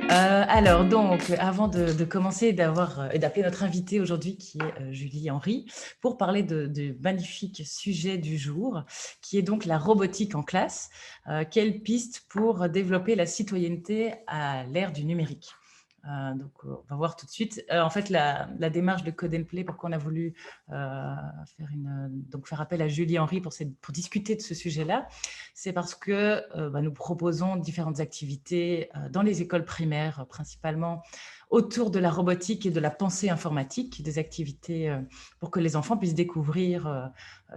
Alors donc, avant de commencer et d'appeler notre invitée aujourd'hui qui est Julie Henry, pour parler du magnifique sujet du jour, qui est donc la robotique en classe. Quelle piste pour développer la citoyenneté à l'ère du numérique? On va voir tout de suite. En fait, la démarche de Code and Play, pourquoi on a voulu faire appel à Julie Henry pour discuter de ce sujet-là, c'est parce que nous proposons différentes activités dans les écoles primaires, principalement autour de la robotique et de la pensée informatique, des activités pour que les enfants puissent découvrir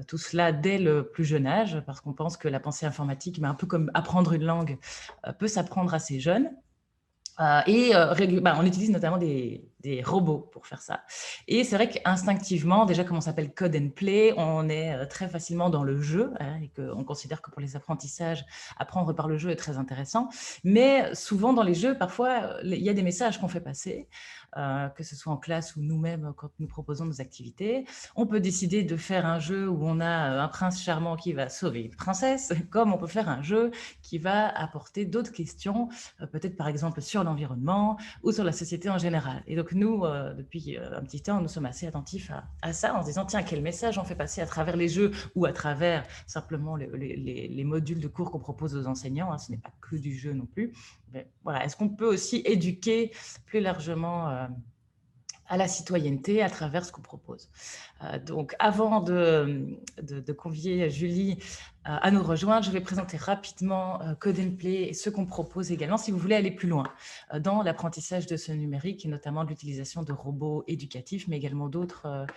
tout cela dès le plus jeune âge, parce qu'on pense que la pensée informatique, mais un peu comme apprendre une langue, peut s'apprendre assez jeune. On utilise notamment des robots pour faire ça. Et c'est vrai qu'instinctivement, déjà comme on s'appelle Code and Play, on est très facilement dans le jeu, hein, et qu'on considère que pour les apprentissages, apprendre par le jeu est très intéressant. Mais souvent dans les jeux, parfois, il y a des messages qu'on fait passer, que ce soit en classe ou nous-mêmes quand nous proposons nos activités. On peut décider de faire un jeu où on a un prince charmant qui va sauver une princesse, comme on peut faire un jeu qui va apporter d'autres questions, peut-être par exemple sur l'environnement ou sur la société en général. Et donc nous, depuis un petit temps, nous sommes assez attentifs à ça, en se disant, tiens, quel message on fait passer à travers les jeux ou à travers simplement les modules de cours qu'on propose aux enseignants, hein, ce n'est pas que du jeu non plus. Mais voilà, est-ce qu'on peut aussi éduquer plus largement à la citoyenneté à travers ce qu'on propose. Donc, avant de convier Julie à nous rejoindre, je vais présenter rapidement Code and Play et ce qu'on propose également, si vous voulez aller plus loin dans l'apprentissage de ce numérique, et notamment de l'utilisation de robots éducatifs, mais également d'autres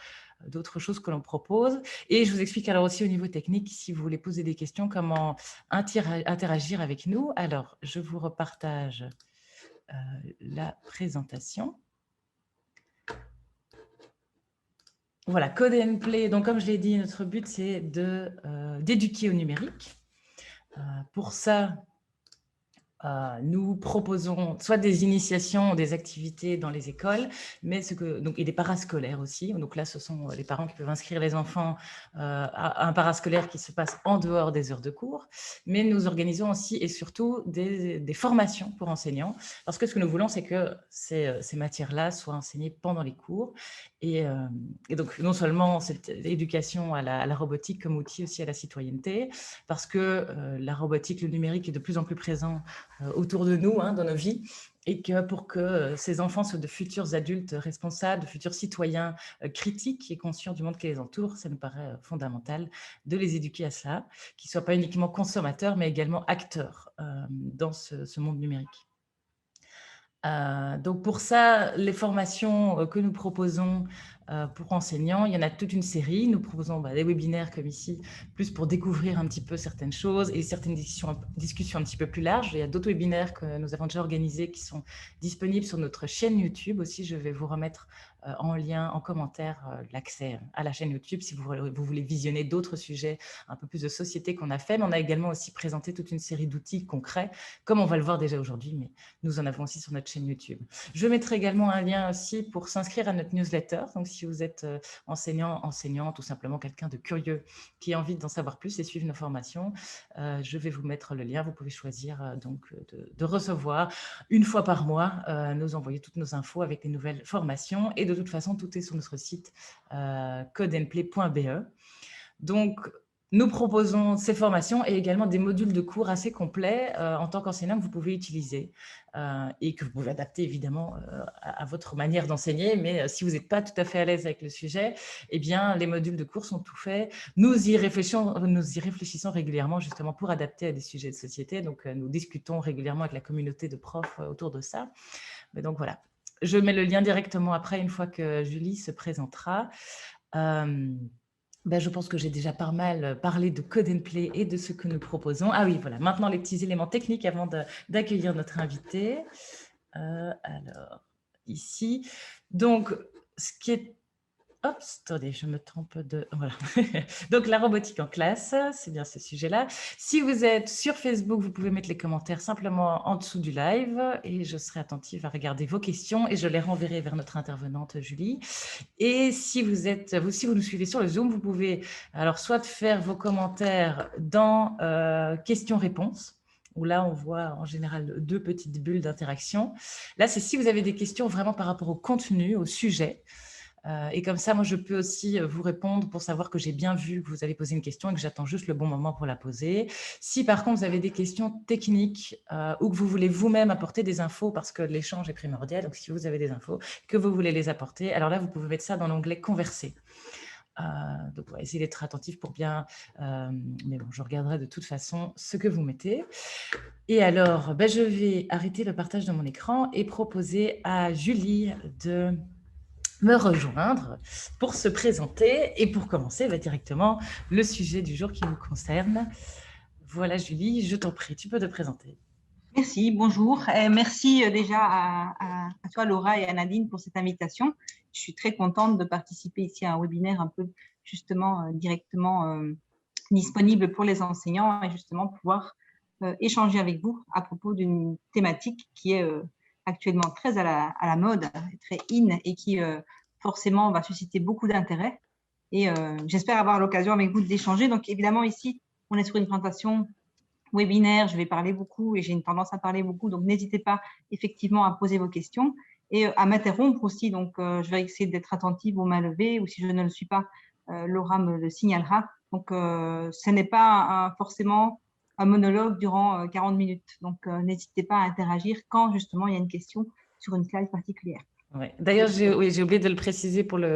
choses que l'on propose. Et je vous explique alors aussi au niveau technique, si vous voulez poser des questions, comment interagir avec nous. Alors, je vous repartage la présentation. Voilà, Code and Play. Donc, comme je l'ai dit, notre but, c'est d'éduquer au numérique. Pour ça, nous proposons soit des initiations, des activités dans les écoles, mais et des parascolaires aussi. Donc là, ce sont les parents qui peuvent inscrire les enfants à un parascolaire qui se passe en dehors des heures de cours. Mais nous organisons aussi et surtout des formations pour enseignants, parce que ce que nous voulons, c'est que ces matières-là soient enseignées pendant les cours. Et donc, non seulement cette éducation à la robotique comme outil aussi à la citoyenneté, parce que la robotique, le numérique est de plus en plus présent autour de nous, hein, dans nos vies, et que pour que ces enfants soient de futurs adultes responsables, de futurs citoyens critiques et conscients du monde qui les entoure, ça nous paraît fondamental de les éduquer à cela, qu'ils ne soient pas uniquement consommateurs, mais également acteurs dans ce monde numérique. Donc pour ça, les formations que nous proposons pour enseignants, il y en a toute une série. Nous proposons des webinaires comme ici, plus pour découvrir un petit peu certaines choses et certaines discussions un petit peu plus larges. Il y a d'autres webinaires que nous avons déjà organisés qui sont disponibles sur notre chaîne YouTube aussi. Je vais vous remettre en lien, en commentaire, l'accès à la chaîne YouTube si vous voulez visionner d'autres sujets, un peu plus de société qu'on a fait. Mais on a également aussi présenté toute une série d'outils concrets, comme on va le voir déjà aujourd'hui, mais nous en avons aussi sur notre chaîne YouTube. Je mettrai également un lien aussi pour s'inscrire à notre newsletter. Donc, si vous êtes enseignant, enseignante, ou simplement quelqu'un de curieux qui a envie d'en savoir plus et suivre nos formations, je vais vous mettre le lien. Vous pouvez choisir de recevoir une fois par mois, nous envoyer toutes nos infos avec les nouvelles formations. Et de toute façon, tout est sur notre site codeandplay.be. Donc, nous proposons ces formations et également des modules de cours assez complets en tant qu'enseignant que vous pouvez utiliser et que vous pouvez adapter évidemment à votre manière d'enseigner. Mais si vous n'êtes pas tout à fait à l'aise avec le sujet, eh bien, les modules de cours sont tout faits. Nous y réfléchissons régulièrement justement pour adapter à des sujets de société. Donc, nous discutons régulièrement avec la communauté de profs autour de ça. Mais donc, voilà. Je mets le lien directement après, une fois que Julie se présentera. Je pense que j'ai déjà pas mal parlé de Code and Play et de ce que nous proposons. Ah oui, voilà, maintenant les petits éléments techniques avant d'accueillir notre invité. Alors, ici, donc, ce qui est... Hop, attendez, je me trompe de... Voilà. Donc, la robotique en classe, c'est bien ce sujet-là. Si vous êtes sur Facebook, vous pouvez mettre les commentaires simplement en dessous du live et je serai attentive à regarder vos questions et je les renverrai vers notre intervenante Julie. Et si vous nous suivez sur le Zoom, vous pouvez alors soit faire vos commentaires dans questions-réponses, où là, on voit en général 2 petites bulles d'interaction. Là, c'est si vous avez des questions vraiment par rapport au contenu, au sujet. Et comme ça, moi, je peux aussi vous répondre pour savoir que j'ai bien vu que vous avez posé une question et que j'attends juste le bon moment pour la poser. Si par contre, vous avez des questions techniques ou que vous voulez vous-même apporter des infos parce que l'échange est primordial, donc si vous avez des infos, que vous voulez les apporter, alors là, vous pouvez mettre ça dans l'onglet « Converser ». Donc, on va essayer d'être attentif pour bien… mais bon, je regarderai de toute façon ce que vous mettez. Et alors, je vais arrêter le partage de mon écran et proposer à Julie de me rejoindre pour se présenter et pour commencer directement le sujet du jour qui nous concerne. Voilà Julie, je t'en prie, tu peux te présenter. Merci, bonjour. Merci déjà à toi Laura et à Nadine pour cette invitation. Je suis très contente de participer ici à un webinaire un peu justement directement disponible pour les enseignants et justement pouvoir échanger avec vous à propos d'une thématique qui est actuellement très à la mode, très in et qui forcément va susciter beaucoup d'intérêt. Et j'espère avoir l'occasion avec vous d'échanger. Donc évidemment ici, on est sur une présentation webinaire, je vais parler beaucoup et j'ai une tendance à parler beaucoup, donc n'hésitez pas effectivement à poser vos questions et à m'interrompre aussi. Donc, je vais essayer d'être attentive aux mains levées ou si je ne le suis pas, Laura me le signalera. Donc, ce n'est pas forcément un monologue durant 40 minutes. Donc, n'hésitez pas à interagir quand justement il y a une question sur une slide particulière. Ouais. D'ailleurs, j'ai oublié de le préciser pour dans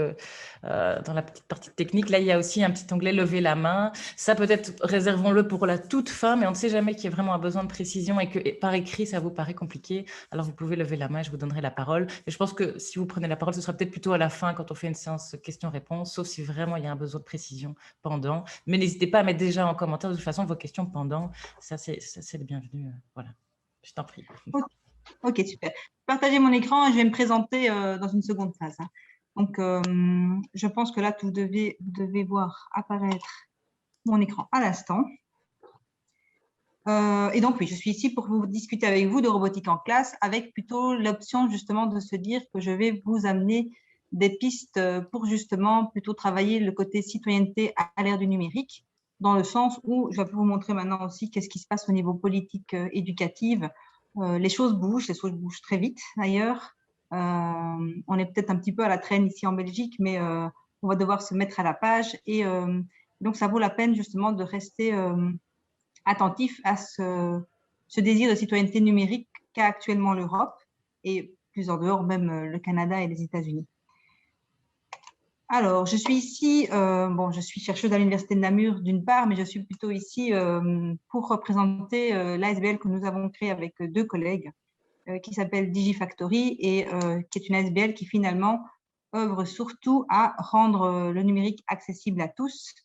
la petite partie technique. Là, il y a aussi un petit onglet « Lever la main ». Ça, peut-être, réservons-le pour la toute fin, mais on ne sait jamais qu'il y a vraiment un besoin de précision et que par écrit, ça vous paraît compliqué. Alors, vous pouvez lever la main et je vous donnerai la parole. Et je pense que si vous prenez la parole, ce sera peut-être plutôt à la fin quand on fait une séance questions-réponses, sauf si vraiment il y a un besoin de précision pendant. Mais n'hésitez pas à mettre déjà en commentaire de toute façon vos questions pendant. Ça, c'est le bienvenu. Voilà, je t'en prie. Ok, super. Partagez mon écran et je vais me présenter dans une seconde phase. Donc, je pense que là, vous devez voir apparaître mon écran à l'instant. Et donc, oui, je suis ici pour vous discuter avec vous de robotique en classe avec plutôt l'option justement de se dire que je vais vous amener des pistes pour justement plutôt travailler le côté citoyenneté à l'ère du numérique, dans le sens où je vais vous montrer maintenant aussi qu'est-ce qui se passe au niveau politique éducative. Les choses bougent très vite d'ailleurs. On est peut-être un petit peu à la traîne ici en Belgique, mais on va devoir se mettre à la page et donc ça vaut la peine justement de rester attentif à ce désir de citoyenneté numérique qu'a actuellement l'Europe et plus en dehors même le Canada et les États-Unis. Alors, je suis ici, je suis chercheuse à l'Université de Namur d'une part, mais je suis plutôt ici pour représenter l'ASBL que nous avons créé avec 2 collègues qui s'appelle Digifactory et qui est une ASBL qui finalement œuvre surtout à rendre le numérique accessible à tous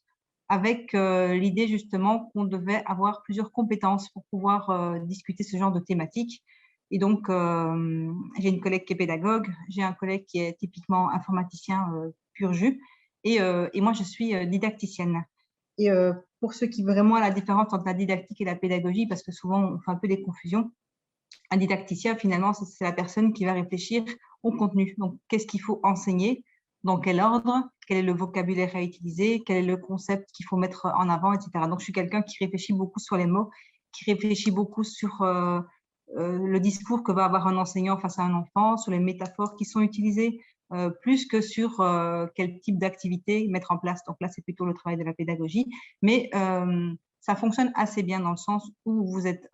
avec l'idée justement qu'on devait avoir plusieurs compétences pour pouvoir discuter ce genre de thématiques. Et donc, j'ai une collègue qui est pédagogue, j'ai un collègue qui est typiquement informaticien pur jus, et moi, je suis didacticienne. Et pour ceux qui vraiment la différence entre la didactique et la pédagogie, parce que souvent, on fait un peu des confusions, un didacticien, finalement, c'est la personne qui va réfléchir au contenu. Donc, qu'est-ce qu'il faut enseigner, dans quel ordre, quel est le vocabulaire à utiliser, quel est le concept qu'il faut mettre en avant, etc. Donc, je suis quelqu'un qui réfléchit beaucoup sur les mots, qui réfléchit beaucoup sur le discours que va avoir un enseignant face à un enfant, sur les métaphores qui sont utilisées, plus que sur quel type d'activité mettre en place. Donc là, c'est plutôt le travail de la pédagogie. Mais ça fonctionne assez bien dans le sens où vous êtes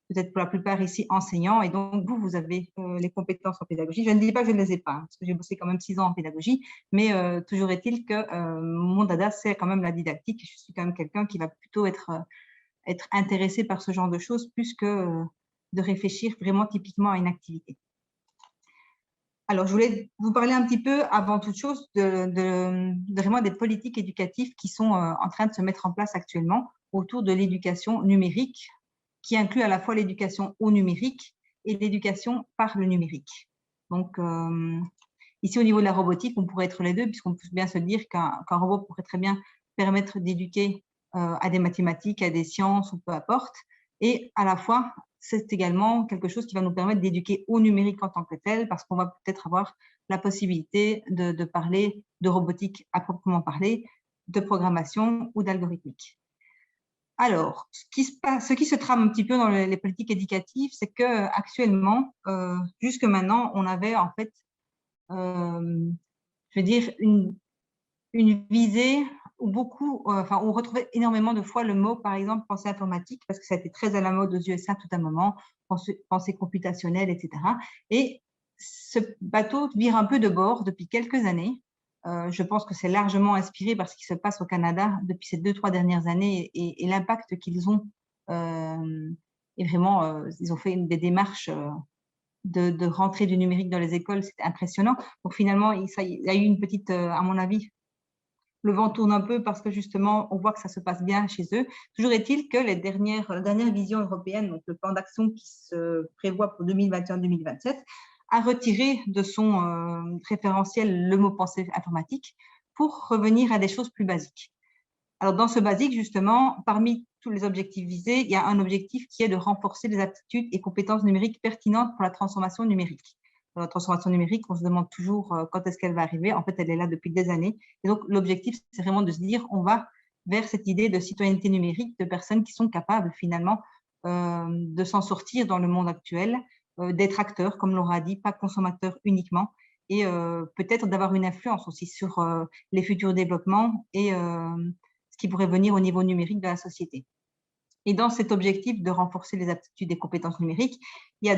peut-être pour la plupart ici enseignants, et donc vous avez les compétences en pédagogie. Je ne dis pas que je ne les ai pas, parce que j'ai bossé quand même 6 ans en pédagogie, mais toujours est-il que mon dada, c'est quand même la didactique. Je suis quand même quelqu'un qui va plutôt être intéressé par ce genre de choses, plus que de réfléchir vraiment typiquement à une activité. Alors, je voulais vous parler un petit peu, avant toute chose, de vraiment des politiques éducatives qui sont en train de se mettre en place actuellement autour de l'éducation numérique, qui inclut à la fois l'éducation au numérique et l'éducation par le numérique. Donc, ici, au niveau de la robotique, on pourrait être les deux, puisqu'on peut bien se dire qu'un robot pourrait très bien permettre d'éduquer à des mathématiques, à des sciences, ou peu importe. Et à la fois, c'est également quelque chose qui va nous permettre d'éduquer au numérique en tant que tel, parce qu'on va peut-être avoir la possibilité de parler de robotique à proprement parler, de programmation ou d'algorithmique. Alors, ce qui se trame un petit peu dans les politiques éducatives, c'est qu'actuellement, jusque maintenant, on avait en fait, je veux dire, une visée où on retrouvait énormément de fois le mot, par exemple, pensée informatique, parce que ça a été très à la mode aux USA tout un moment, pensée computationnelle, etc. Et ce bateau vire un peu de bord depuis quelques années. Je pense que c'est largement inspiré par ce qui se passe au Canada depuis ces 2-3 dernières années et l'impact qu'ils ont. Et vraiment, ils ont fait des démarches de rentrée du numérique dans les écoles, c'était impressionnant. Donc finalement, il y a eu une petite, à mon avis, le vent tourne un peu parce que justement, on voit que ça se passe bien chez eux. Toujours est-il que la dernière vision européenne, donc le plan d'action qui se prévoit pour 2021-2027, a retiré de son référentiel le mot pensée informatique pour revenir à des choses plus basiques. Alors, dans ce basique, justement, parmi tous les objectifs visés, il y a un objectif qui est de renforcer les aptitudes et compétences numériques pertinentes pour la transformation numérique. La transformation numérique, on se demande toujours quand est-ce qu'elle va arriver. En fait, elle est là depuis des années. Et donc, l'objectif, c'est vraiment de se dire, on va vers cette idée de citoyenneté numérique, de personnes qui sont capables, finalement, de s'en sortir dans le monde actuel, d'être acteurs, comme Laura a dit, pas consommateurs uniquement, et peut-être d'avoir une influence aussi sur les futurs développements et ce qui pourrait venir au niveau numérique de la société. Et dans cet objectif de renforcer les aptitudes et compétences numériques, il y a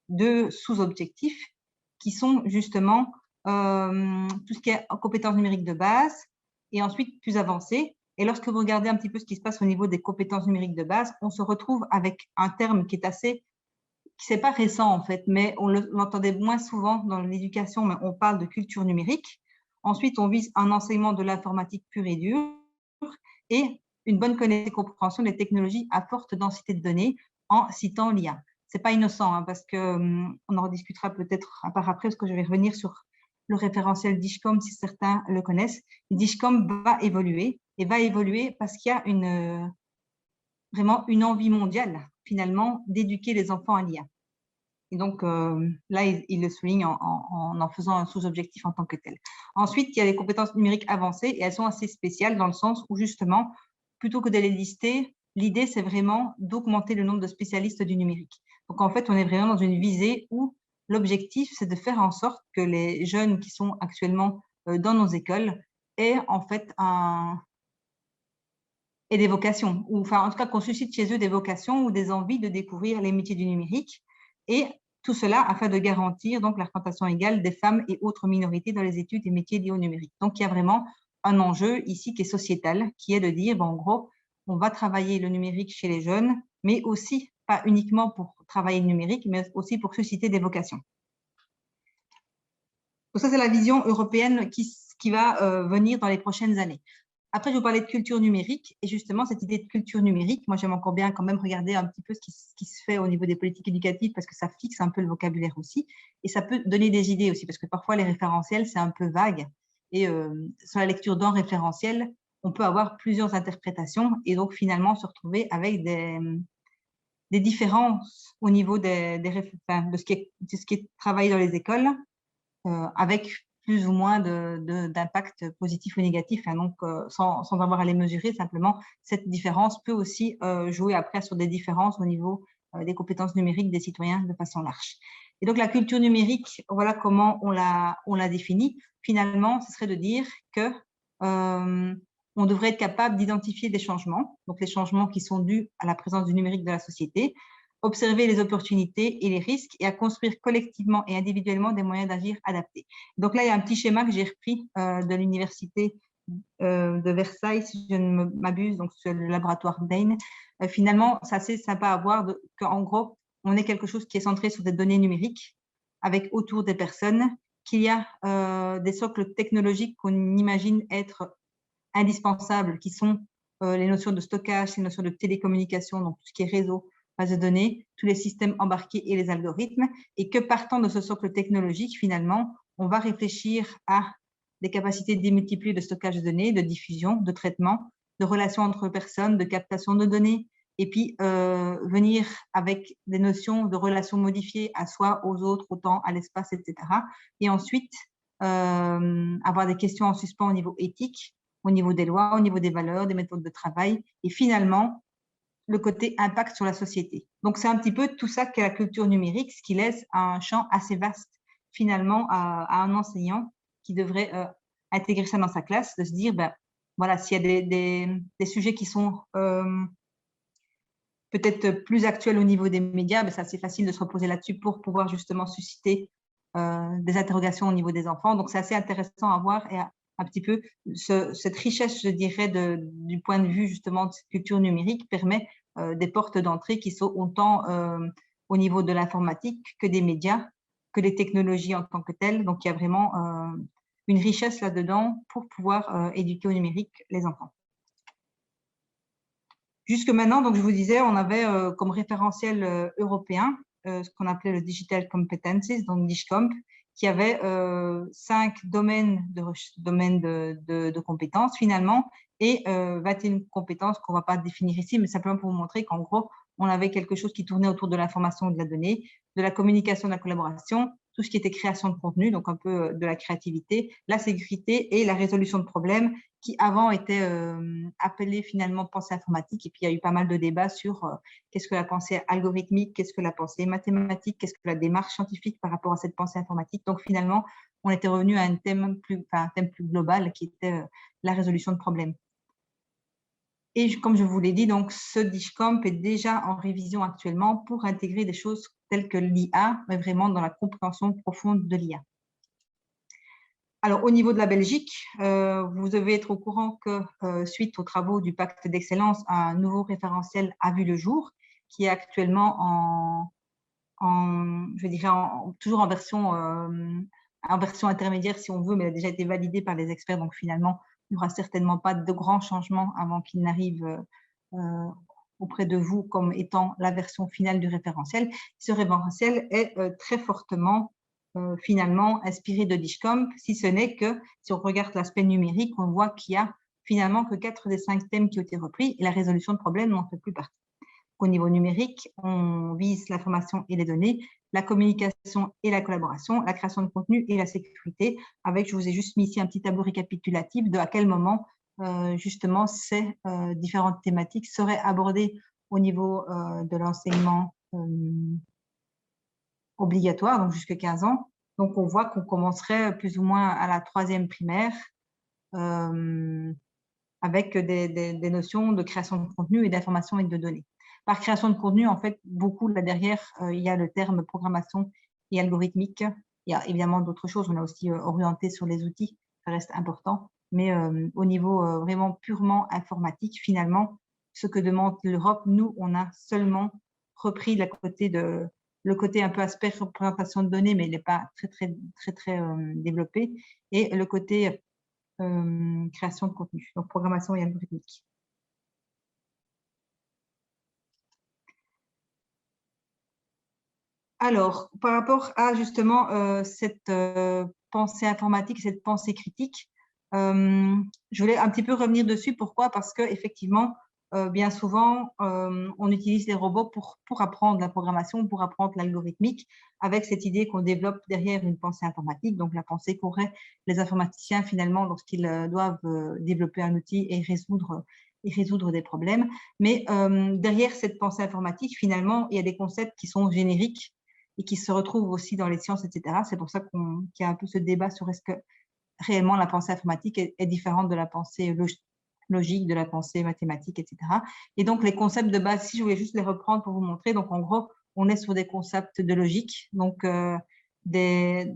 deux sous-objectifs qui sont justement tout ce qui est compétences numériques de base et ensuite plus avancées. Et lorsque vous regardez un petit peu ce qui se passe au niveau des compétences numériques de base, on se retrouve avec un terme qui c'est pas récent en fait, mais on l'entendait moins souvent dans l'éducation, mais on parle de culture numérique. Ensuite, on vise un enseignement de l'informatique pure et dure et une bonne connaissance et compréhension des technologies à forte densité de données en citant l'IA. C'est pas innocent hein, parce que on en rediscutera peut-être à part après parce que je vais revenir sur le référentiel DIGCOM si certains le connaissent. DIGCOM va évoluer parce qu'il y a vraiment une envie mondiale finalement d'éduquer les enfants à l'IA. Et donc là, il le souligne en faisant un sous-objectif en tant que tel. Ensuite, il y a les compétences numériques avancées et elles sont assez spéciales dans le sens où justement, plutôt que de les lister, l'idée, c'est vraiment d'augmenter le nombre de spécialistes du numérique. Donc en fait, on est vraiment dans une visée où l'objectif, c'est de faire en sorte que les jeunes qui sont actuellement dans nos écoles aient en fait et des vocations, ou enfin en tout cas qu'on suscite chez eux des vocations ou des envies de découvrir les métiers du numérique, et tout cela afin de garantir donc la représentation égale des femmes et autres minorités dans les études et métiers liés au numérique. Donc il y a vraiment un enjeu ici qui est sociétal, qui est de dire, bon, en gros, on va travailler le numérique chez les jeunes, mais aussi pas uniquement pour travailler le numérique, mais aussi pour susciter des vocations. Donc ça, c'est la vision européenne qui va venir dans les prochaines années. Après, je vous parlais de culture numérique et justement, cette idée de culture numérique, moi, j'aime encore bien quand même regarder un petit peu ce qui se fait au niveau des politiques éducatives parce que ça fixe un peu le vocabulaire aussi et ça peut donner des idées aussi parce que parfois, les référentiels, c'est un peu vague et sur la lecture d'un référentiel, on peut avoir plusieurs interprétations et donc finalement se retrouver avec des différences au niveau de ce qui est travaillé dans les écoles avec plus ou moins d'impact positif ou négatif. Hein, donc, sans avoir à les mesurer, simplement, cette différence peut aussi jouer après sur des différences au niveau des compétences numériques des citoyens de façon large. Et donc, la culture numérique, voilà comment on l'a définie. Finalement, ce serait de dire que on devrait être capable d'identifier des changements, donc les changements qui sont dus à la présence du numérique dans la société, observer les opportunités et les risques et à construire collectivement et individuellement des moyens d'agir adaptés. Donc là, il y a un petit schéma que j'ai repris de l'université de Versailles, si je ne m'abuse, donc sur le laboratoire Bain. Finalement, c'est assez sympa à voir qu'en gros, on est quelque chose qui est centré sur des données numériques avec autour des personnes, qu'il y a des socles technologiques qu'on imagine être indispensables, qui sont les notions de stockage, les notions de télécommunication, donc tout ce qui est réseau, base de données, tous les systèmes embarqués et les algorithmes, et que partant de ce socle technologique, finalement, on va réfléchir à des capacités démultipliées de stockage de données, de diffusion, de traitement, de relations entre personnes, de captation de données, et puis venir avec des notions de relations modifiées à soi, aux autres, au temps, à l'espace, etc. Et ensuite, avoir des questions en suspens au niveau éthique, au niveau des lois, au niveau des valeurs, des méthodes de travail et finalement le côté impact sur la société. Donc, c'est un petit peu tout ça qu'est la culture numérique, ce qui laisse un champ assez vaste finalement à un enseignant qui devrait intégrer ça dans sa classe, de se dire, ben, voilà, s'il y a des sujets qui sont peut-être plus actuels au niveau des médias, ben, c'est assez facile de se reposer là-dessus pour pouvoir justement susciter des interrogations au niveau des enfants. Donc, c'est assez intéressant à voir et un petit peu cette richesse, je dirais, du point de vue justement de cette culture numérique permet des portes d'entrée qui sont autant au niveau de l'informatique que des médias, que des technologies en tant que telles. Donc, il y a vraiment une richesse là-dedans pour pouvoir éduquer au numérique les enfants. Jusque maintenant, donc je vous disais, on avait comme référentiel européen ce qu'on appelait le Digital Competencies, donc DIGCOMP, qui avait 5 domaines de compétences finalement et 21 compétences qu'on ne va pas définir ici, mais simplement pour vous montrer qu'en gros, on avait quelque chose qui tournait autour de l'information et de la donnée, de la communication, de la collaboration, tout ce qui était création de contenu, donc un peu de la créativité, la sécurité et la résolution de problèmes qui avant était appelée finalement pensée informatique. Et puis, il y a eu pas mal de débats sur qu'est-ce que la pensée algorithmique, qu'est-ce que la pensée mathématique, qu'est-ce que la démarche scientifique par rapport à cette pensée informatique. Donc, finalement, on était revenu à un thème plus global qui était la résolution de problèmes. Et comme je vous l'ai dit, donc, ce DIGCOMP est déjà en révision actuellement pour intégrer des choses telles que l'IA, mais vraiment dans la compréhension profonde de l'IA. Alors, au niveau de la Belgique, vous devez être au courant que suite aux travaux du pacte d'excellence, un nouveau référentiel a vu le jour, qui est actuellement je dirais toujours en version intermédiaire si on veut, mais elle a déjà été validée par les experts. Donc, finalement, il n'y aura certainement pas de grands changements avant qu'il n'arrive auprès de vous comme étant la version finale du référentiel. Ce référentiel est très fortement finalement inspiré de DIGCOMP, si ce n'est que si on regarde l'aspect numérique, on voit qu'il y a finalement que 4 des 5 thèmes qui ont été repris et la résolution de problèmes n'en fait plus partie. Au niveau numérique, on vise l'information et les données, la communication et la collaboration, la création de contenu et la sécurité, avec, je vous ai juste mis ici un petit tableau récapitulatif de à quel moment justement ces différentes thématiques seraient abordées au niveau de l'enseignement obligatoire, donc jusqu'à 15 ans. Donc, on voit qu'on commencerait plus ou moins à la 3e primaire avec des notions de création de contenu et d'information et de données. Par création de contenu, en fait, beaucoup là derrière, il y a le terme programmation et algorithmique. Il y a évidemment d'autres choses. On a aussi orienté sur les outils, ça reste important. Mais au niveau vraiment purement informatique, finalement, ce que demande l'Europe, nous, on a seulement repris le côté un peu aspect représentation de données, mais il n'est pas très développé. Et le côté création de contenu, donc programmation et algorithmique. Alors, par rapport à justement cette pensée informatique, cette pensée critique, je voulais un petit peu revenir dessus. Pourquoi? Parce qu'effectivement, bien souvent, on utilise les robots pour apprendre la programmation, pour apprendre l'algorithmique, avec cette idée qu'on développe derrière une pensée informatique, donc la pensée qu'auraient les informaticiens finalement lorsqu'ils doivent développer un outil et résoudre des problèmes. Mais derrière cette pensée informatique, finalement, il y a des concepts qui sont génériques et qui se retrouvent aussi dans les sciences, etc. C'est pour ça qu'il y a un peu ce débat sur est-ce que réellement la pensée informatique est différente de la pensée logique, de la pensée mathématique, etc. Et donc, les concepts de base, si je voulais juste les reprendre pour vous montrer, donc en gros, on est sur des concepts de logique, donc des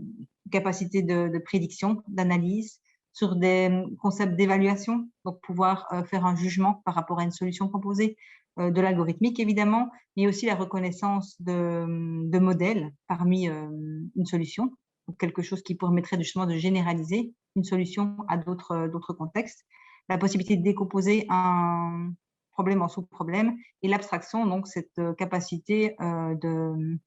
capacités de prédiction, d'analyse, sur des concepts d'évaluation, donc pouvoir faire un jugement par rapport à une solution proposée, de l'algorithmique évidemment, mais aussi la reconnaissance de modèles parmi une solution, donc quelque chose qui permettrait justement de généraliser une solution à d'autres contextes, la possibilité de décomposer un problème en sous-problèmes et l'abstraction, donc cette capacité de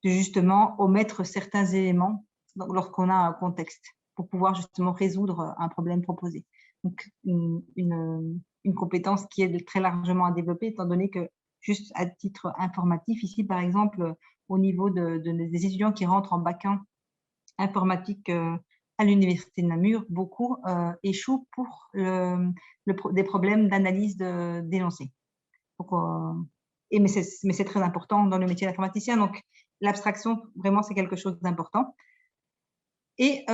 justement omettre certains éléments lorsqu'on a un contexte pour pouvoir justement résoudre un problème proposé. Donc, une compétence qui est très largement à développer, étant donné que, juste à titre informatif, ici, par exemple, au niveau des étudiants qui rentrent en bac 1 informatique à l'université de Namur, beaucoup échouent pour des problèmes d'analyse d'énoncés. Mais c'est très important dans le métier d'informaticien. Donc, l'abstraction, vraiment, c'est quelque chose d'important. Et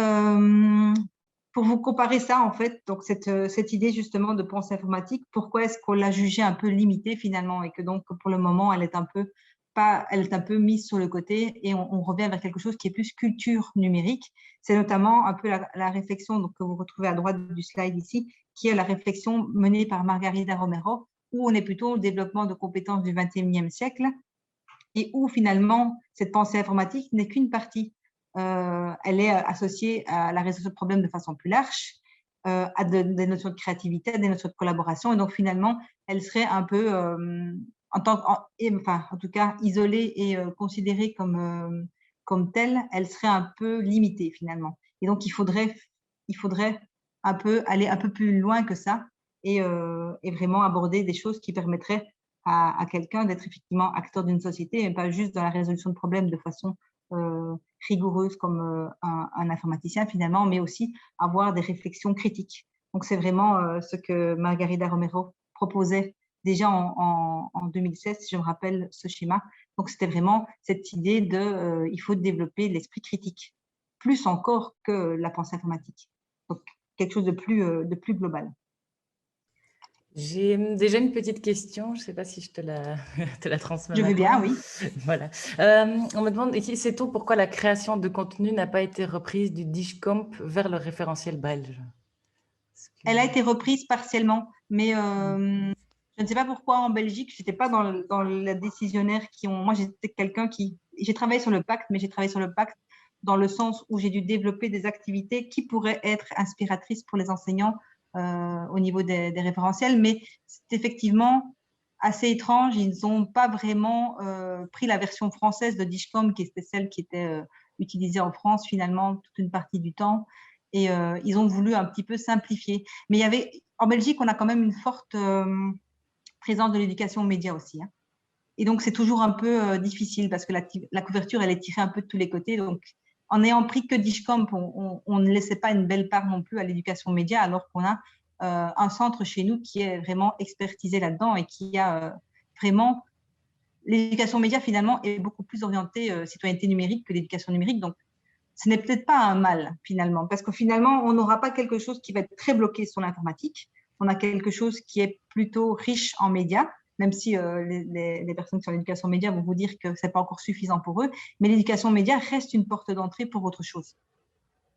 pour vous comparer ça, en fait, donc cette idée justement de pensée informatique, pourquoi est-ce qu'on l'a jugée un peu limitée finalement et que donc pour le moment, elle est un peu mise sur le côté et on revient vers quelque chose qui est plus culture numérique. C'est notamment un peu la réflexion donc, que vous retrouvez à droite du slide ici, qui est la réflexion menée par Margarida Romero, où on est plutôt au développement de compétences du XXIe siècle et où finalement cette pensée informatique n'est qu'une partie. Elle est associée à la résolution de problèmes de façon plus large, à des notions de créativité, à des notions de collaboration. Et donc, finalement, elle serait un peu, en tout cas, isolée et considérée comme telle, elle serait un peu limitée, finalement. Et donc, il faudrait un peu aller un peu plus loin que ça et vraiment aborder des choses qui permettraient à quelqu'un d'être effectivement acteur d'une société et pas juste dans la résolution de problèmes de façon rigoureuse comme un informaticien finalement, mais aussi avoir des réflexions critiques. Donc, c'est vraiment ce que Margarida Romero proposait déjà en 2016, si je me rappelle ce schéma. Donc, c'était vraiment cette idée de il faut développer l'esprit critique, plus encore que la pensée informatique. Donc, quelque chose de plus global. J'ai déjà une petite question, je ne sais pas si je te la transmets Je veux maintenant. bien, oui. Voilà. On me demande, sait-on pourquoi la création de contenu n'a pas été reprise du Dishcomp vers le référentiel belge? Elle a été reprise partiellement, mais je ne sais pas pourquoi en Belgique, je n'étais pas dans la décisionnaire Moi, j'étais quelqu'un qui... J'ai travaillé sur le pacte, mais j'ai travaillé sur le pacte dans le sens où j'ai dû développer des activités qui pourraient être inspiratrices pour les enseignants au niveau des référentiels, mais c'est effectivement assez étrange. Ils n'ont pas vraiment pris la version française de Dishcom, qui était celle qui était utilisée en France finalement toute une partie du temps. Et ils ont voulu un petit peu simplifier. Mais en Belgique, on a quand même une forte présence de l'éducation aux médias aussi. Hein. Et donc, c'est toujours un peu difficile parce que la couverture, elle est tirée un peu de tous les côtés. Donc, en n'ayant pris que Dishcomp, on ne laissait pas une belle part non plus à l'éducation aux médias, alors qu'on a un centre chez nous qui est vraiment expertisé là-dedans et qui a vraiment... L'éducation aux médias, finalement, est beaucoup plus orientée citoyenneté numérique que l'éducation numérique. Donc, ce n'est peut-être pas un mal, finalement, parce que finalement, on n'aura pas quelque chose qui va être très bloqué sur l'informatique. On a quelque chose qui est plutôt riche en médias, même si les personnes sur l'éducation média vont vous dire que ce n'est pas encore suffisant pour eux. Mais l'éducation média reste une porte d'entrée pour autre chose,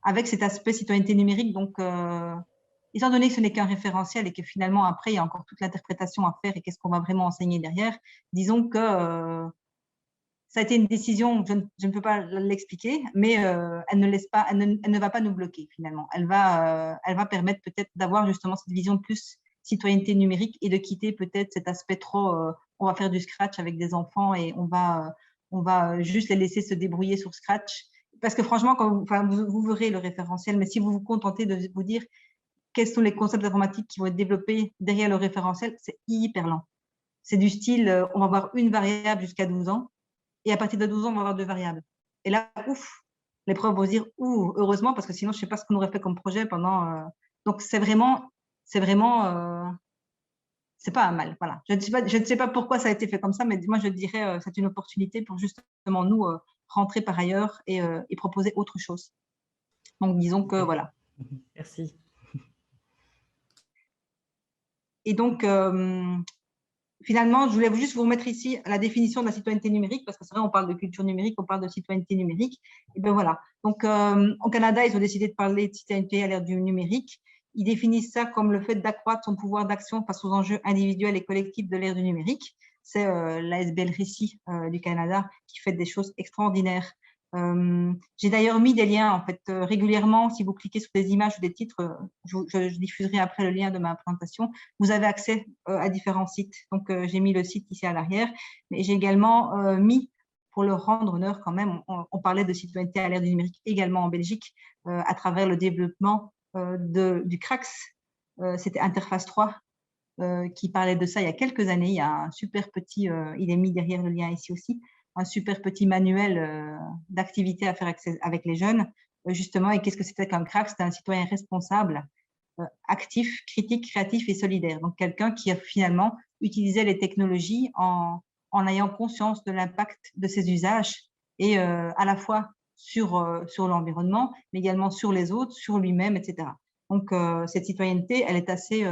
avec cet aspect citoyenneté numérique. Donc, étant donné que ce n'est qu'un référentiel et que finalement, après, il y a encore toute l'interprétation à faire et qu'est-ce qu'on va vraiment enseigner derrière, disons que ça a été une décision, je ne peux pas l'expliquer, mais elle ne va pas nous bloquer finalement. Elle va permettre peut-être d'avoir justement cette vision plus citoyenneté numérique et de quitter peut-être cet aspect trop, on va faire du Scratch avec des enfants et on va juste les laisser se débrouiller sur Scratch. Parce que franchement, vous verrez le référentiel, mais si vous vous contentez de vous dire quels sont les concepts informatiques qui vont être développés derrière le référentiel, c'est hyper lent. C'est du style, on va avoir une variable jusqu'à 12 ans. Et à partir de 12 ans, on va avoir 2 variables. Et là, ouf, les profs vont se dire, heureusement, parce que sinon, je ne sais pas ce qu'on aurait fait comme projet pendant... Donc, c'est vraiment, c'est pas un mal. Voilà. Je ne sais pas pourquoi ça a été fait comme ça, mais moi, je dirais c'est une opportunité pour justement nous rentrer par ailleurs et proposer autre chose. Donc, disons que voilà. Merci. Et donc, finalement, je voulais juste vous remettre ici la définition de la citoyenneté numérique, parce que c'est vrai, on parle de culture numérique, on parle de citoyenneté numérique. Et bien voilà. Donc, au Canada, ils ont décidé de parler de citoyenneté à l'ère du numérique. Ils définissent ça comme le fait d'accroître son pouvoir d'action face aux enjeux individuels et collectifs de l'ère du numérique. C'est l'ASBL RICI du Canada qui fait des choses extraordinaires. J'ai d'ailleurs mis des liens en fait régulièrement. Si vous cliquez sur des images ou des titres, je diffuserai après le lien de ma présentation. Vous avez accès à différents sites. Donc, j'ai mis le site ici à l'arrière, mais j'ai également mis, pour le rendre honneur quand même, on parlait de citoyenneté à l'ère du numérique également en Belgique à travers le développement du CRAX. C'était Interface 3 qui parlait de ça il y a quelques années. Il y a un super petit, il est mis derrière le lien ici aussi, un super petit manuel d'activités à faire avec les jeunes justement. Et qu'est-ce que c'était qu'un crack? C'était un citoyen responsable, actif, critique, créatif et solidaire. Donc, quelqu'un qui a finalement utilisé les technologies en ayant conscience de l'impact de ses usages et à la fois sur l'environnement, mais également sur les autres, sur lui-même, etc. Donc, cette citoyenneté, elle est assez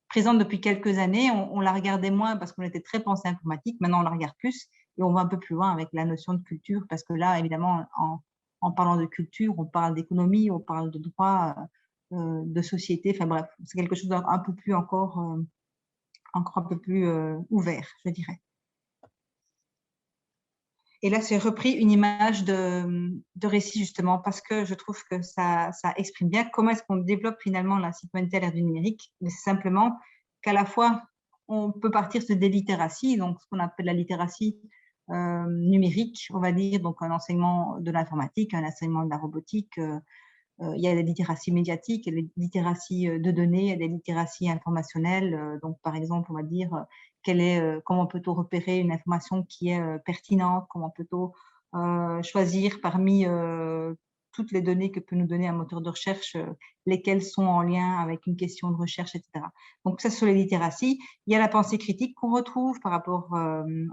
présente depuis quelques années. On la regardait moins parce qu'on était très pensée informatique. Maintenant, on la regarde plus et on va un peu plus loin avec la notion de culture parce que là, évidemment, en parlant de culture, on parle d'économie, on parle de droit, de société. Enfin bref, c'est quelque chose d'un peu plus encore un peu plus ouvert, je dirais. Et là, j'ai repris une image de récit, justement, parce que je trouve que ça exprime bien comment est-ce qu'on développe finalement la citoyenneté à l'ère du numérique. Mais c'est simplement qu'à la fois, on peut partir sur des littératies, donc ce qu'on appelle la littératie numérique, on va dire, donc un enseignement de l'informatique, un enseignement de la robotique. Il y a des littératies médiatiques, il y a des littératies de données, il y a des littératies informationnelles. Donc, par exemple, on va dire comment peut-on repérer une information qui est pertinente, comment peut-on choisir parmi toutes les données que peut nous donner un moteur de recherche, lesquelles sont en lien avec une question de recherche, etc. Donc, ça, sur les littératies. Il y a la pensée critique qu'on retrouve par rapport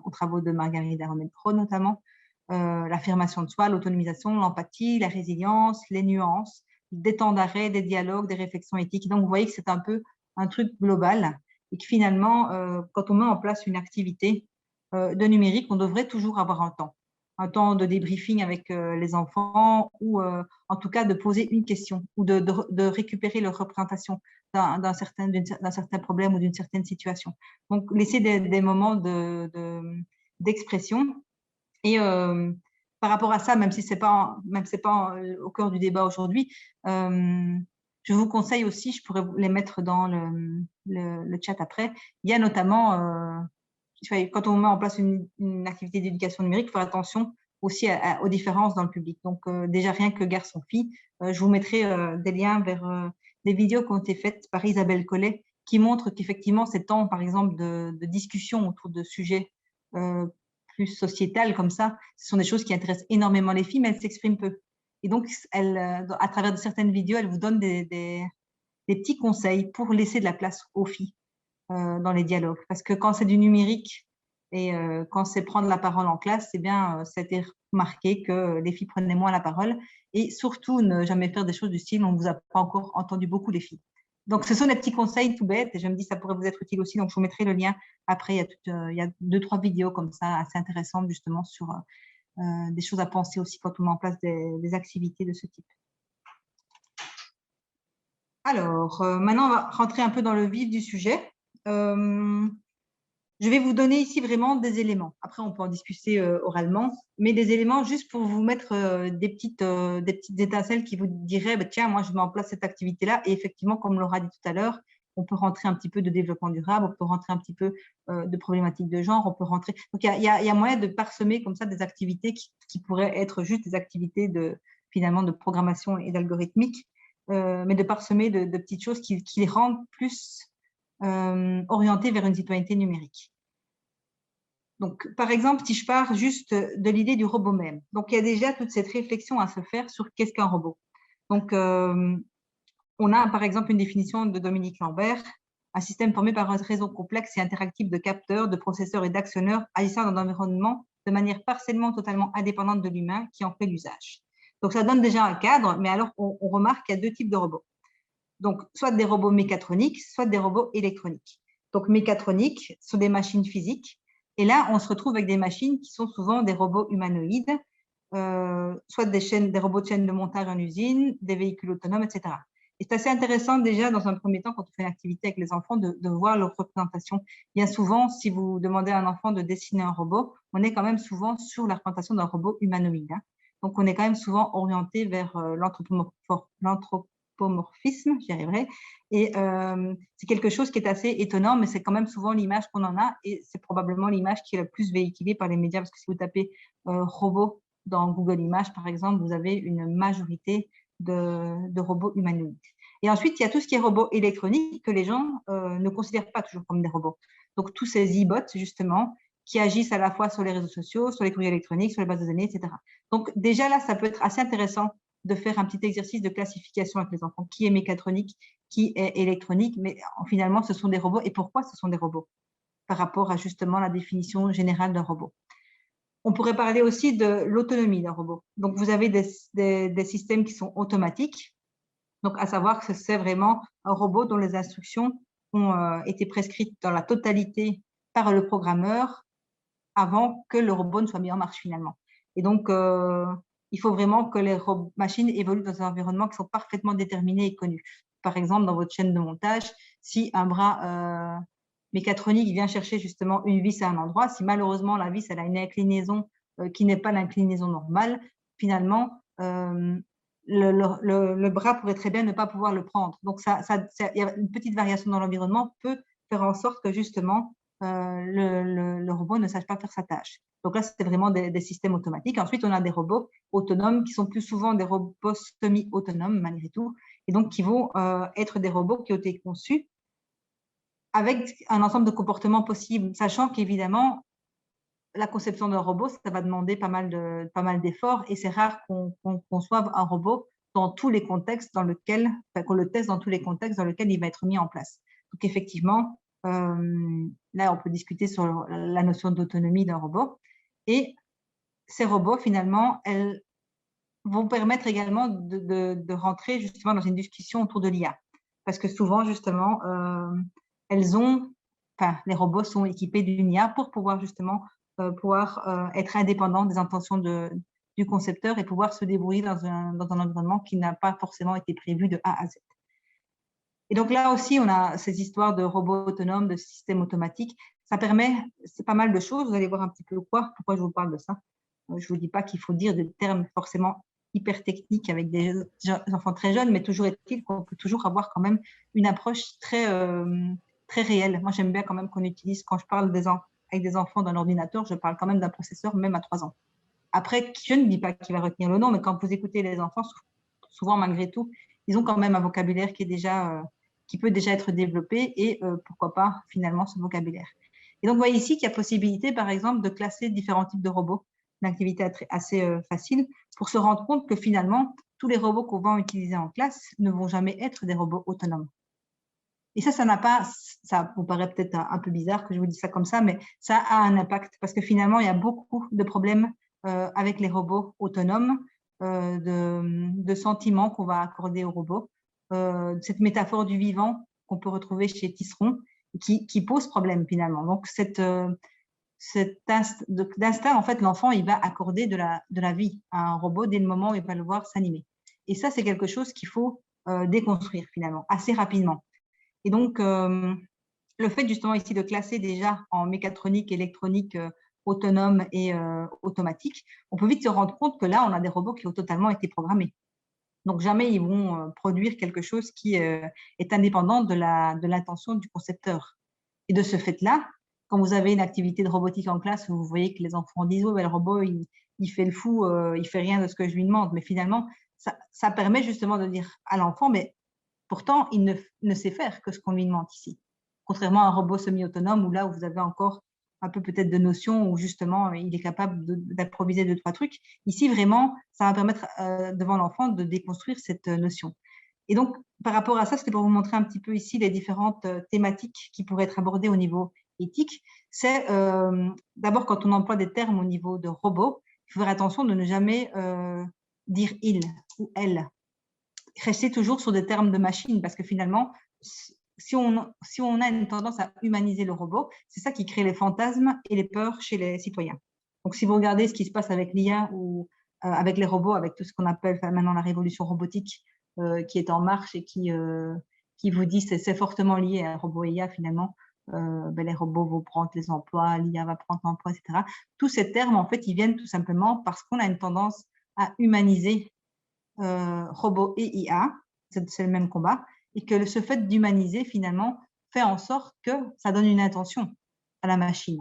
aux travaux de Margarida Romero, notamment. L'affirmation de soi, l'autonomisation, l'empathie, la résilience, les nuances, des temps d'arrêt, des dialogues, des réflexions éthiques. Donc, vous voyez que c'est un peu un truc global et que finalement, quand on met en place une activité de numérique, on devrait toujours avoir un temps de débriefing avec les enfants ou en tout cas de poser une question ou de récupérer leur représentation d'un certain problème ou d'une certaine situation. Donc, laisser des moments d'expression. Et par rapport à ça, même si c'est pas au cœur du débat aujourd'hui, je vous conseille aussi, je pourrais les mettre dans le chat après, il y a notamment, quand on met en place une activité d'éducation numérique, il faut faire attention aussi aux différences dans le public. Donc déjà, rien que garçon-fille, je vous mettrai des liens vers des vidéos qui ont été faites par Isabelle Collet, qui montrent qu'effectivement, ces temps, par exemple, de discussion autour de sujets plus sociétales comme ça, ce sont des choses qui intéressent énormément les filles, mais elles s'expriment peu. Et donc, à travers de certaines vidéos, elle vous donne des petits conseils pour laisser de la place aux filles dans les dialogues. Parce que quand c'est du numérique et quand c'est prendre la parole en classe, c'est bien, c'était remarqué que les filles prenaient moins la parole. Et surtout, ne jamais faire des choses du style, on ne vous a pas encore entendu beaucoup les filles. Donc, ce sont des petits conseils tout bêtes et je me dis que ça pourrait vous être utile aussi. Donc, je vous mettrai le lien. Après, il y a 2-3 vidéos comme ça assez intéressantes justement sur des choses à penser aussi quand on met en place des activités de ce type. Alors, maintenant, on va rentrer un peu dans le vif du sujet. Je vais vous donner ici vraiment des éléments. Après, on peut en discuter oralement, mais des éléments juste pour vous mettre des petites étincelles qui vous diraient bah, tiens, moi, je mets en place cette activité-là. Et effectivement, comme Laura dit tout à l'heure, on peut rentrer un petit peu de développement durable, on peut rentrer un petit peu de problématiques de genre, on peut rentrer… Donc, il y a moyen de parsemer comme ça des activités qui pourraient être juste des activités finalement de programmation et d'algorithmique, mais de parsemer de petites choses qui les rendent plus orientées vers une citoyenneté numérique. Donc, par exemple, si je pars juste de l'idée du robot même. Donc, il y a déjà toute cette réflexion à se faire sur qu'est-ce qu'un robot. Donc, on a par exemple une définition de Dominique Lambert, un système formé par un réseau complexe et interactif de capteurs, de processeurs et d'actionneurs agissant dans un environnement de manière partiellement totalement indépendante de l'humain qui en fait l'usage. Donc, ça donne déjà un cadre, mais alors on remarque qu'il y a deux types de robots. Donc, soit des robots mécatroniques, soit des robots électroniques. Donc, mécatroniques sont des machines physiques. Et là, on se retrouve avec des machines qui sont souvent des robots humanoïdes, soit des robots de chaîne de montage en usine, des véhicules autonomes, etc. Et c'est assez intéressant déjà, dans un premier temps, quand on fait une activité avec les enfants, de voir leur représentation. Bien souvent, si vous demandez à un enfant de dessiner un robot, on est quand même souvent sur la représentation d'un robot humanoïde. Hein. Donc, on est quand même souvent orienté vers l'anthropomorphisme, j'y arriverai. Et c'est quelque chose qui est assez étonnant, mais c'est quand même souvent l'image qu'on en a et c'est probablement l'image qui est la plus véhiculée par les médias parce que si vous tapez robot dans Google Images, par exemple, vous avez une majorité de robots humanoïdes. Et ensuite, il y a tout ce qui est robots électroniques que les gens ne considèrent pas toujours comme des robots. Donc, tous ces e-bots, justement, qui agissent à la fois sur les réseaux sociaux, sur les courriers électroniques, sur les bases de données, etc. Donc déjà là, ça peut être assez intéressant de faire un petit exercice de classification avec les enfants. Qui est mécatronique, qui est électronique, mais finalement, ce sont des robots. Et pourquoi ce sont des robots par rapport à justement la définition générale d'un robot? On pourrait parler aussi de l'autonomie d'un robot. Donc, vous avez des systèmes qui sont automatiques. Donc, à savoir que c'est vraiment un robot dont les instructions ont été prescrites dans la totalité par le programmeur avant que le robot ne soit mis en marche finalement. Et donc, il faut vraiment que les machines évoluent dans un environnement qui sont parfaitement déterminés et connus. Par exemple, dans votre chaîne de montage, si un bras mécatronique vient chercher justement une vis à un endroit, si malheureusement la vis elle a une inclinaison qui n'est pas l'inclinaison normale, finalement, le bras pourrait très bien ne pas pouvoir le prendre. Donc, il y a une petite variation dans l'environnement peut faire en sorte que justement, le robot ne sache pas faire sa tâche. Donc là, c'est vraiment des systèmes automatiques. Ensuite, on a des robots autonomes qui sont plus souvent des robots semi-autonomes malgré tout, et donc qui vont être des robots qui ont été conçus avec un ensemble de comportements possibles, sachant qu'évidemment, la conception d'un robot, ça va demander pas mal d'efforts et c'est rare qu'on conçoive un robot dans tous les contextes dans lesquels, enfin, qu'on le teste dans tous les contextes dans lesquels il va être mis en place. Donc effectivement, là, on peut discuter sur la notion d'autonomie d'un robot. Et ces robots, finalement, elles vont permettre également de rentrer justement dans une discussion autour de l'IA. Parce que souvent, justement, les robots sont équipés d'une IA pour pouvoir justement être indépendants des intentions du concepteur et pouvoir se débrouiller dans un environnement qui n'a pas forcément été prévu de A à Z. Et donc là aussi, on a ces histoires de robots autonomes, de systèmes automatiques. Ça permet, c'est pas mal de choses. Vous allez voir un petit peu pourquoi je vous parle de ça. Je ne vous dis pas qu'il faut dire des termes forcément hyper techniques avec des enfants très jeunes, mais toujours est-il qu'on peut toujours avoir quand même une approche très réelle. Moi, j'aime bien quand même qu'on utilise, quand je parle avec des enfants d'un ordinateur, je parle quand même d'un processeur, même à 3 ans. Après, je ne dis pas qu'il va retenir le nom, mais quand vous écoutez les enfants, souvent, malgré tout, ils ont quand même un vocabulaire qui peut déjà être développé et pourquoi pas, finalement, ce vocabulaire. Et donc, vous voyez ici qu'il y a possibilité, par exemple, de classer différents types de robots, une activité assez facile, pour se rendre compte que finalement, tous les robots qu'on va utiliser en classe ne vont jamais être des robots autonomes. Et ça vous paraît peut-être un peu bizarre que je vous dise ça comme ça, mais ça a un impact parce que finalement, il y a beaucoup de problèmes avec les robots autonomes, de sentiments qu'on va accorder aux robots, cette métaphore du vivant qu'on peut retrouver chez Tisseron, qui pose problème finalement. Donc, cet instinct, en fait, l'enfant, il va accorder de la vie à un robot dès le moment où il va le voir s'animer. Et ça, c'est quelque chose qu'il faut déconstruire finalement, assez rapidement. Et donc, le fait justement ici de classer déjà en mécatronique, électronique, autonome et automatique, on peut vite se rendre compte que là, on a des robots qui ont totalement été programmés. Donc, jamais ils vont produire quelque chose qui est indépendant de l'intention du concepteur. Et de ce fait-là, quand vous avez une activité de robotique en classe, vous voyez que les enfants disent « Oh, ben, le robot, il fait le fou, il fait rien de ce que je lui demande. » Mais finalement, ça permet justement de dire à l'enfant « Mais pourtant, il ne sait faire que ce qu'on lui demande ici. » Contrairement à un robot semi-autonome où là, où vous avez encore un peu peut-être de notions où justement, il est capable d'improviser 2-3 trucs. Ici, vraiment, ça va permettre devant l'enfant de déconstruire cette notion. Et donc, par rapport à ça, c'était pour vous montrer un petit peu ici les différentes thématiques qui pourraient être abordées au niveau éthique. C'est d'abord quand on emploie des termes au niveau de robot, il faut faire attention de ne jamais dire « il » ou « elle ». Rester toujours sur des termes de machine parce que finalement, si on a une tendance à humaniser le robot, c'est ça qui crée les fantasmes et les peurs chez les citoyens. Donc, si vous regardez ce qui se passe avec l'IA ou avec les robots, avec tout ce qu'on appelle maintenant la révolution robotique qui est en marche et qui vous dit que c'est fortement lié à un robot et IA finalement, les robots vont prendre les emplois, l'IA va prendre l'emploi, etc. Tous ces termes, en fait, ils viennent tout simplement parce qu'on a une tendance à humaniser robots et IA, c'est le même combat, et que ce fait d'humaniser, finalement, fait en sorte que ça donne une intention à la machine.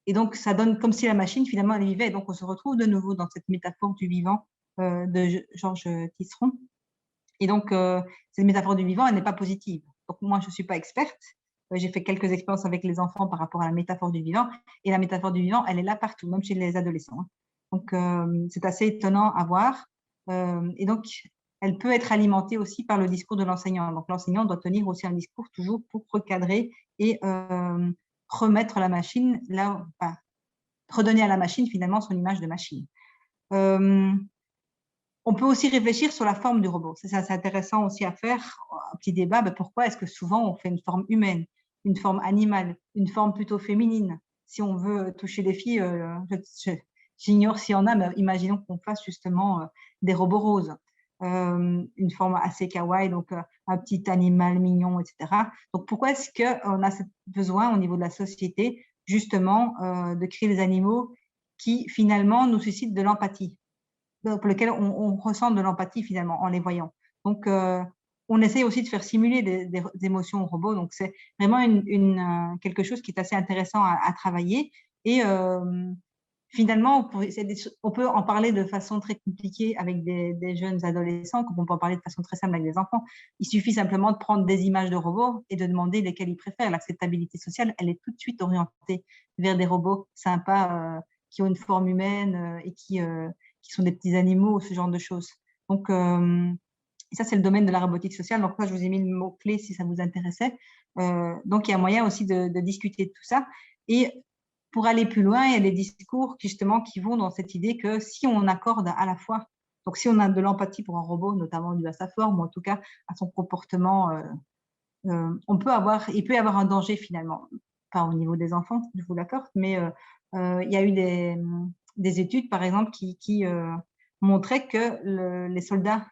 Et donc, ça donne comme si la machine, finalement, elle vivait. Et donc, on se retrouve de nouveau dans cette métaphore du vivant de Georges Tisseron. Et donc, cette métaphore du vivant, elle n'est pas positive. Donc, moi, je ne suis pas experte, J'ai fait quelques expériences avec les enfants par rapport à la métaphore du vivant. Et la métaphore du vivant, elle est là partout, même chez les adolescents. Donc, c'est assez étonnant à voir. Et donc, elle peut être alimentée aussi par le discours de l'enseignant. Donc, l'enseignant doit tenir aussi un discours toujours pour recadrer et remettre la machine là, enfin, redonner à la machine finalement son image de machine. On peut aussi réfléchir sur la forme du robot. C'est intéressant aussi à faire, un petit débat. Ben pourquoi est-ce que souvent on fait une forme humaine, une forme animale, une forme plutôt féminine? Si on veut toucher les filles, j'ignore s'il y en a, mais imaginons qu'on fasse justement des robots roses. Une forme assez kawaii, donc un petit animal mignon, etc. Donc pourquoi est-ce qu'on a ce besoin au niveau de la société justement de créer des animaux qui finalement nous suscitent de l'empathie, pour lesquels on ressent de l'empathie finalement en les voyant. Donc, on essaye aussi de faire simuler des émotions aux robots. Donc, c'est vraiment quelque chose qui est assez intéressant à travailler. Et finalement, on peut en parler de façon très compliquée avec des jeunes adolescents, comme on peut en parler de façon très simple avec des enfants. Il suffit simplement de prendre des images de robots et de demander lesquels ils préfèrent. L'acceptabilité sociale, elle est tout de suite orientée vers des robots sympas qui ont une forme humaine et qui sont des petits animaux, ce genre de choses. Donc, ça, c'est le domaine de la robotique sociale. Donc, moi, je vous ai mis le mot-clé si ça vous intéressait. Donc, il y a moyen aussi de discuter de tout ça. Et pour aller plus loin, il y a des discours justement qui vont dans cette idée que si on accorde à la fois, donc si on a de l'empathie pour un robot, notamment dû à sa forme, ou en tout cas à son comportement, il peut y avoir un danger finalement, pas au niveau des enfants, je vous l'accorde, mais il y a eu des études, par exemple, qui montraient que les soldats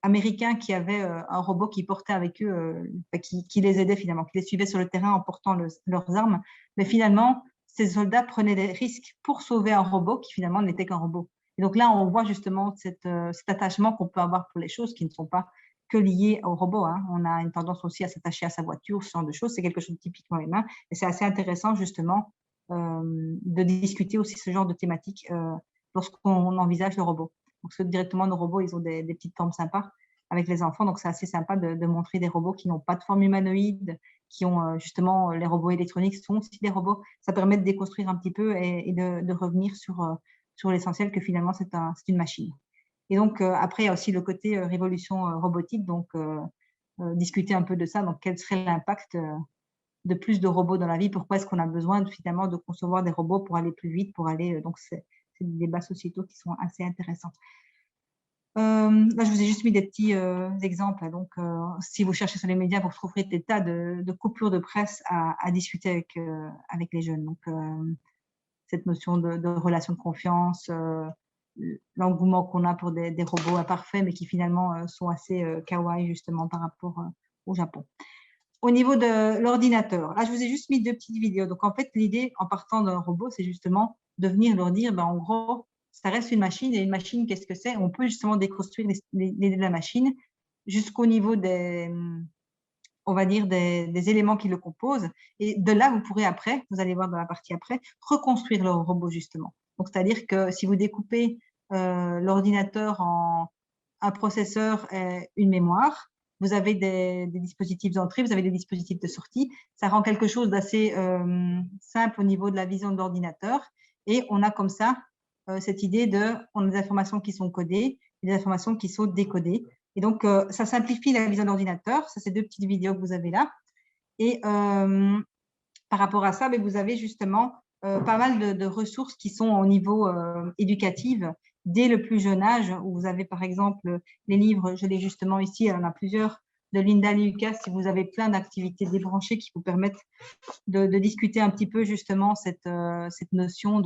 américains qui avaient un robot qui portait avec eux, qui les aidait finalement, qui les suivait sur le terrain en portant leurs armes, mais finalement, ces soldats prenaient des risques pour sauver un robot qui finalement n'était qu'un robot. Et donc là, on voit justement cet attachement qu'on peut avoir pour les choses qui ne sont pas que liées au robot. Hein. On a une tendance aussi à s'attacher à sa voiture, ce genre de choses. C'est quelque chose de typiquement humain. Et c'est assez intéressant justement de discuter aussi ce genre de thématiques lorsqu'on envisage le robot. Donc, directement, nos robots, ils ont des petites formes sympas avec les enfants. Donc, c'est assez sympa de montrer des robots qui n'ont pas de forme humanoïde, qui ont justement, les robots électroniques sont aussi des robots. Ça permet de déconstruire un petit peu et de revenir sur l'essentiel que finalement, c'est une machine. Et donc, après, il y a aussi le côté révolution robotique. Donc, discuter un peu de ça. Donc, quel serait l'impact de plus de robots dans la vie? Pourquoi est-ce qu'on a besoin finalement de concevoir des robots pour aller plus vite, pour aller… Donc, c'est des débats sociétaux qui sont assez intéressants. Là, je vous ai juste mis des petits exemples. Donc, si vous cherchez sur les médias, vous trouverez des tas de coupures de presse à discuter avec les jeunes. Donc, cette notion de relation de confiance, l'engouement qu'on a pour des robots imparfaits, mais qui finalement sont assez kawaii justement par rapport au Japon. Au niveau de l'ordinateur, là, je vous ai juste mis 2 petites vidéos. Donc, en fait, l'idée, en partant d'un robot, c'est justement de venir leur dire, en gros, ça reste une machine. Et une machine, qu'est-ce que c'est? On peut justement déconstruire l'idée de la machine jusqu'au niveau on va dire, des éléments qui le composent. Et de là, vous pourrez après, vous allez voir dans la partie après, reconstruire le robot, justement. Donc, c'est-à-dire que si vous découpez l'ordinateur en un processeur et une mémoire, vous avez des dispositifs d'entrée, vous avez des dispositifs de sortie. Ça rend quelque chose d'assez simple au niveau de la vision de l'ordinateur. Et on a comme ça cette idée on a des informations qui sont codées et des informations qui sont décodées. Et donc, ça simplifie la vision de l'ordinateur. Ça, c'est 2 petites vidéos que vous avez là. Et par rapport à ça, vous avez justement pas mal de ressources qui sont au niveau éducatif dès le plus jeune âge, où vous avez par exemple les livres, je l'ai justement ici, il y en a plusieurs, de Linda Lucas, si vous avez plein d'activités débranchées qui vous permettent de discuter un petit peu justement cette notion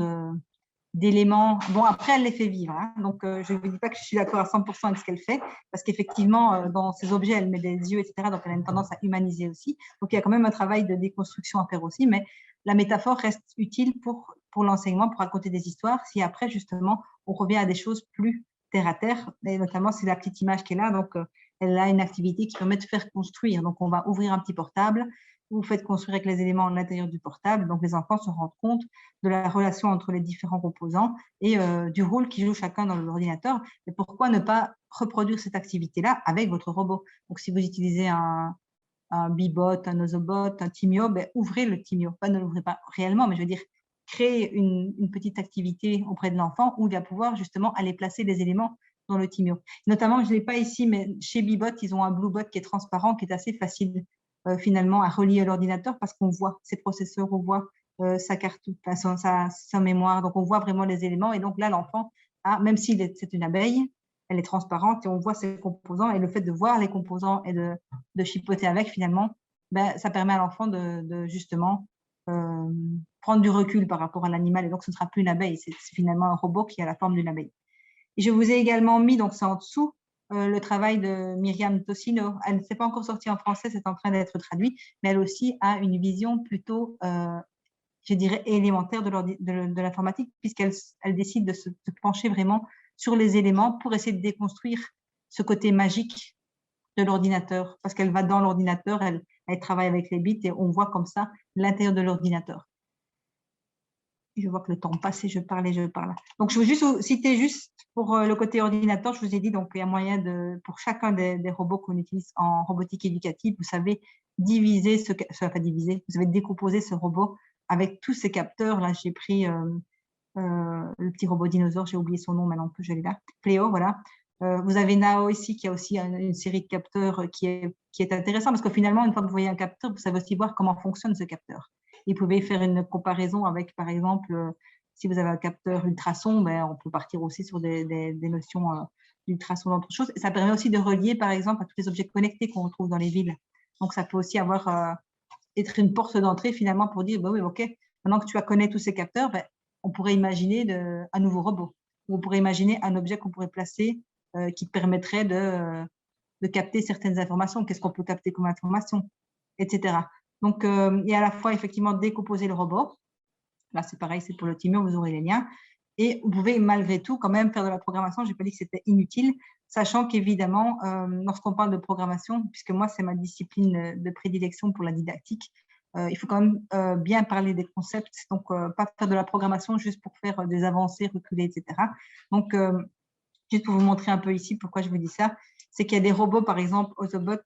d'éléments. Bon, après, elle les fait vivre. Hein. Donc, je ne vous dis pas que je suis d'accord à 100% avec ce qu'elle fait, parce qu'effectivement, dans ces objets, elle met des yeux, etc. Donc, elle a une tendance à humaniser aussi. Donc, il y a quand même un travail de déconstruction à faire aussi, mais la métaphore reste utile pour l'enseignement, pour raconter des histoires, si après, justement, on revient à des choses plus terre à terre, et notamment, c'est la petite image qu'elle a. Donc, elle a une activité qui permet de faire construire. Donc, on va ouvrir un petit portable, vous faites construire avec les éléments à l'intérieur du portable. Donc, les enfants se rendent compte de la relation entre les différents composants et du rôle qu'ils jouent chacun dans l'ordinateur. Et pourquoi ne pas reproduire cette activité-là avec votre robot? Donc, si vous utilisez un un Bibot, un Ozobot, un Timio, ben, ouvrez le Timio. Pas ne l'ouvrez pas réellement, mais je veux dire, créer une petite activité auprès de l'enfant où il va pouvoir justement aller placer des éléments dans le Timio. Notamment, je ne l'ai pas ici, mais chez Bibot, ils ont un Bluebot qui est transparent, qui est assez facile finalement à relier à l'ordinateur parce qu'on voit ses processeurs, on voit sa carte, sa mémoire, donc on voit vraiment les éléments. Et donc là, l'enfant, même si c'est une abeille, elle est transparente et on voit ses composants. Et le fait de voir les composants et de chipoter avec, finalement, ben, ça permet à l'enfant de justement prendre du recul par rapport à l'animal. Et donc, ce ne sera plus une abeille, c'est finalement un robot qui a la forme d'une abeille. Et je vous ai également mis, donc c'est en dessous, le travail de Myriam Tossino. Elle ne s'est pas encore sortie en français, c'est en train d'être traduit, mais elle aussi a une vision plutôt, je dirais, élémentaire de l'informatique, puisqu'elle décide de se pencher vraiment sur les éléments pour essayer de déconstruire ce côté magique de l'ordinateur, parce qu'elle va dans l'ordinateur, elle travaille avec les bits et on voit comme ça l'intérieur de l'ordinateur. Je vois que le temps passe et je parle. Donc, je veux juste citer juste pour le côté ordinateur, je vous ai dit, donc il y a moyen pour chacun des robots qu'on utilise en robotique éducative, vous savez diviser, pas diviser, vous savez décomposer ce robot avec tous ces capteurs. Là, j'ai pris le petit robot dinosaure, j'ai oublié son nom maintenant, je l'ai là, Pléo, voilà. Vous avez Nao ici qui a aussi une série de capteurs qui est intéressant parce que finalement, une fois que vous voyez un capteur, vous savez aussi voir comment fonctionne ce capteur. Vous pouvez faire une comparaison avec, par exemple, si vous avez un capteur ultrason, ben, on peut partir aussi sur des notions d'ultrason, d'autres choses. Et ça permet aussi de relier, par exemple, à tous les objets connectés qu'on retrouve dans les villes. Donc, ça peut aussi être une porte d'entrée finalement pour dire, bah oui, ok, maintenant que tu as connais tous ces capteurs, ben, on pourrait imaginer un nouveau robot. On pourrait imaginer un objet qu'on pourrait placer qui permettrait de capter certaines informations. Qu'est-ce qu'on peut capter comme information, etc. Donc, il y a à la fois effectivement décomposer le robot. Là, c'est pareil, c'est pour le Timio, vous aurez les liens. Et vous pouvez malgré tout quand même faire de la programmation. Je n'ai pas dit que c'était inutile, sachant qu'évidemment, lorsqu'on parle de programmation, puisque moi, c'est ma discipline de prédilection pour la didactique, il faut quand même bien parler des concepts, donc pas faire de la programmation juste pour faire des avancées, reculer, etc. Donc, juste pour vous montrer un peu ici pourquoi je vous dis ça, c'est qu'il y a des robots, par exemple, Autobot,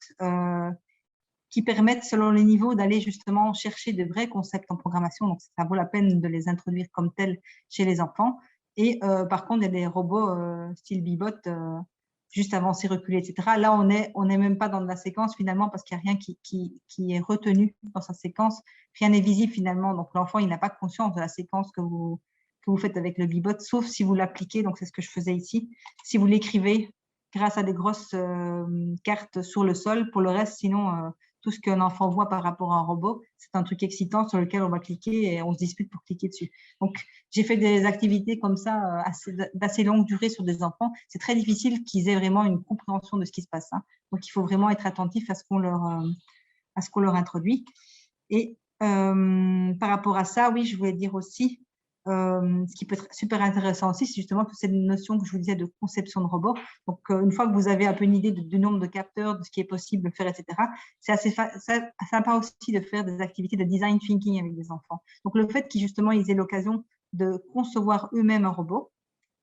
qui permettent, selon les niveaux, d'aller justement chercher de vrais concepts en programmation. Donc, ça vaut la peine de les introduire comme tels chez les enfants. Et par contre, il y a des robots style Bibot, juste avancer, reculer, etc. Là, on n'est même pas dans de la séquence finalement parce qu'il n'y a rien qui est retenu dans sa séquence. Rien n'est visible finalement. Donc, l'enfant, il n'a pas conscience de la séquence que vous faites avec le Bibot, sauf si vous l'appliquez. Donc, c'est ce que je faisais ici. Si vous l'écrivez grâce à des grosses cartes sur le sol, pour le reste, sinon, tout ce qu'un enfant voit par rapport à un robot, c'est un truc excitant sur lequel on va cliquer et on se dispute pour cliquer dessus. Donc, j'ai fait des activités comme ça d'assez longue durée sur des enfants. C'est très difficile qu'ils aient vraiment une compréhension de ce qui se passe. Hein. Donc, il faut vraiment être attentif à ce qu'on leur introduit. Et par rapport à ça, oui, je voulais dire aussi, ce qui peut être super intéressant aussi, c'est justement toute cette notion que je vous disais de conception de robot. Donc, une fois que vous avez un peu une idée du nombre de capteurs, de ce qui est possible de faire, etc., c'est assez sympa aussi de faire des activités de design thinking avec des enfants. Donc, le fait qu'ils justement ils aient l'occasion de concevoir eux-mêmes un robot,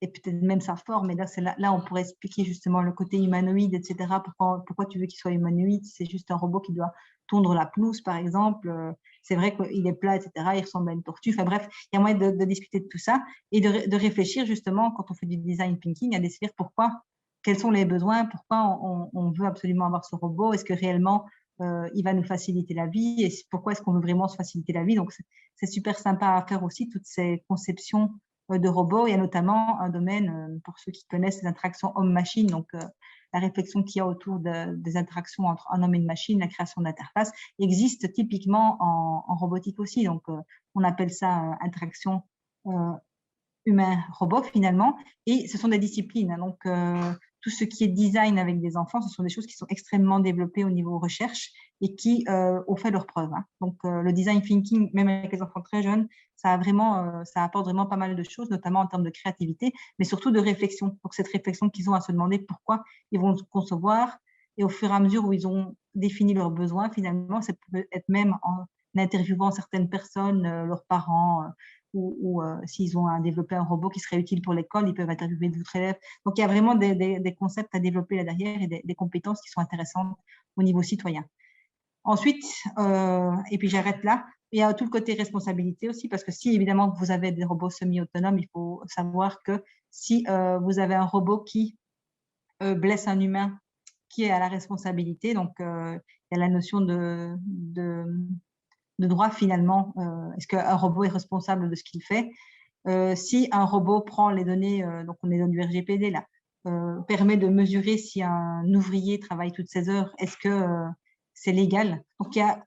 et peut-être même sa forme, et là, on pourrait expliquer justement le côté humanoïde, etc. Pourquoi tu veux qu'il soit humanoïde? C'est juste un robot qui doit tondre la pelouse, par exemple. C'est vrai qu'il est plat, etc. Il ressemble à une tortue. Enfin bref, il y a moyen de discuter de tout ça et de réfléchir justement, quand on fait du design thinking, à décider quels sont les besoins, pourquoi on veut absolument avoir ce robot, est-ce que réellement il va nous faciliter la vie, et pourquoi est-ce qu'on veut vraiment se faciliter la vie. Donc, c'est super sympa à faire aussi, toutes ces conceptions de robots. Il y a notamment un domaine, pour ceux qui connaissent les interactions homme-machine, donc la réflexion qu'il y a autour des interactions entre un homme et une machine, la création d'interfaces, existe typiquement en robotique aussi. Donc, on appelle ça interaction humain-robot finalement. Et ce sont des disciplines. Hein, donc, tout ce qui est design avec des enfants, ce sont des choses qui sont extrêmement développées au niveau recherche et qui ont fait leurs preuves. Hein. Donc, le design thinking, même avec les enfants très jeunes, ça apporte vraiment pas mal de choses, notamment en termes de créativité, mais surtout de réflexion. Donc, cette réflexion qu'ils ont à se demander pourquoi ils vont concevoir, et au fur et à mesure où ils ont défini leurs besoins, finalement, ça peut être même en interviewant certaines personnes, leurs parents, ou s'ils ont développé un robot qui serait utile pour l'école, ils peuvent interviewer d'autres élèves. Donc, il y a vraiment des concepts à développer là derrière et des compétences qui sont intéressantes au niveau citoyen. Ensuite, et puis j'arrête là, il y a tout le côté responsabilité aussi, parce que si évidemment vous avez des robots semi-autonomes, il faut savoir que si vous avez un robot qui blesse un humain, qui est à la responsabilité, donc il y a la notion de droit finalement. Est-ce qu'un robot est responsable de ce qu'il fait? Si un robot prend les données, donc on est dans du RGPD là, permet de mesurer si un ouvrier travaille toutes ses heures, est-ce que c'est légal? Donc il y a,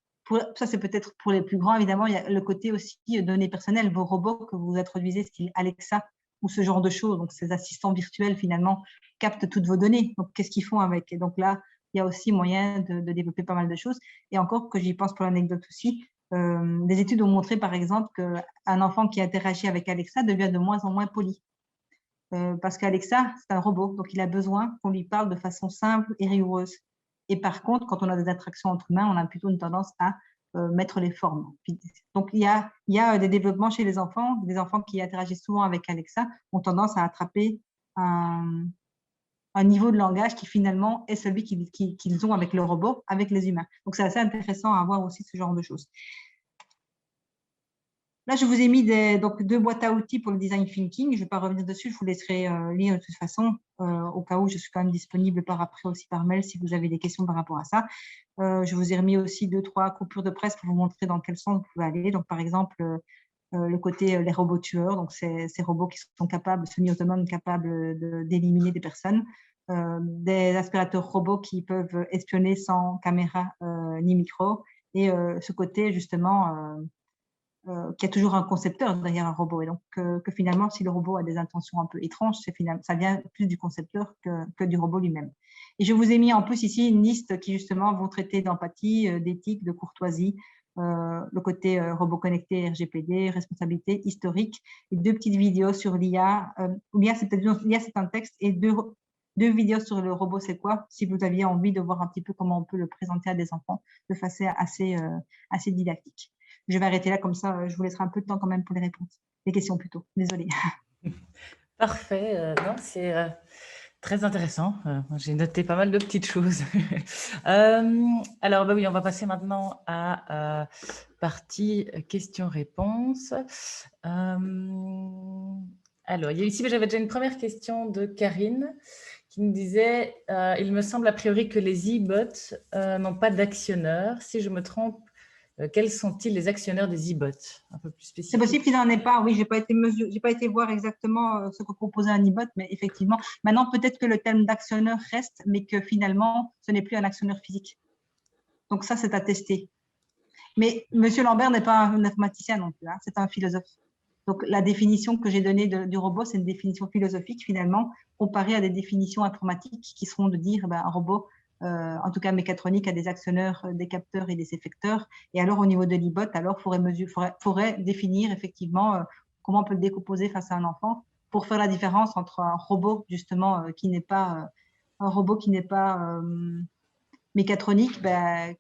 ça c'est peut-être pour les plus grands évidemment, il y a le côté aussi données personnelles, vos robots que vous introduisez, style Alexa ou ce genre de choses, donc ces assistants virtuels finalement captent toutes vos données, donc qu'est-ce qu'ils font avec? Et donc là, il y a aussi moyen de développer pas mal de choses. Et encore que j'y pense pour l'anecdote aussi, des études ont montré par exemple qu'un enfant qui interagit avec Alexa devient de moins en moins poli. Parce qu'Alexa, c'est un robot, donc il a besoin qu'on lui parle de façon simple et rigoureuse. Et par contre, quand on a des interactions entre humains, on a plutôt une tendance à mettre les formes. Donc, il y a des développements chez les enfants. Des enfants qui interagissent souvent avec Alexa ont tendance à attraper un niveau de langage qui finalement est celui qu'ils ont avec le robot, avec les humains. Donc, c'est assez intéressant à voir aussi ce genre de choses. Là, je vous ai mis donc 2 boîtes à outils pour le design thinking. Je ne vais pas revenir dessus, je vous laisserai lire de toute façon, au cas où je suis quand même disponible par après aussi par mail si vous avez des questions par rapport à ça. Je vous ai remis aussi 2-3 coupures de presse pour vous montrer dans quel sens vous pouvez aller. Donc, par exemple, le côté les robots tueurs, donc ces robots qui sont capables, semi-autonomes, capables d'éliminer des personnes. Des aspirateurs robots qui peuvent espionner sans caméra ni micro. Et ce côté, justement, qu'il y a toujours un concepteur derrière un robot. Et donc, que finalement, si le robot a des intentions un peu étranges, ça vient plus du concepteur que du robot lui-même. Et je vous ai mis en plus ici une liste qui, justement, vont traiter d'empathie, d'éthique, de courtoisie, le côté robot connecté, RGPD, responsabilité historique, et 2 petites vidéos sur l'IA. L'IA, c'est un texte, et 2 vidéos sur le robot, c'est quoi, si vous aviez envie de voir un petit peu comment on peut le présenter à des enfants de façon assez didactique. Je vais arrêter là, comme ça, je vous laisserai un peu de temps quand même pour les réponses. Les questions plutôt, désolée. Parfait, non, c'est très intéressant. J'ai noté pas mal de petites choses. Alors, bah oui, on va passer maintenant à partie questions-réponses. Alors, il y a ici, j'avais déjà une première question de Karine qui nous disait il me semble a priori que les e-bots n'ont pas d'actionneurs. Si je me trompe, quels sont-ils les actionnaires des e-bots? Un peu plus spécifique. C'est possible qu'il n'en ait pas. Oui, j'ai pas été voir exactement ce que proposait un e-bot, mais effectivement, maintenant peut-être que le terme d'actionneur reste, mais que finalement, ce n'est plus un actionneur physique. Donc ça, c'est à tester. Mais Monsieur Lambert n'est pas un informaticien non plus, hein, c'est un philosophe. Donc la définition que j'ai donnée du robot, c'est une définition philosophique finalement, comparée à des définitions informatiques qui seront de dire un robot, en tout cas mécatronique, a des actionneurs, des capteurs et des effecteurs. Et alors au niveau de l'e-bot, alors faudrait définir effectivement comment on peut le décomposer face à un enfant pour faire la différence entre un robot justement qui n'est pas mécatronique,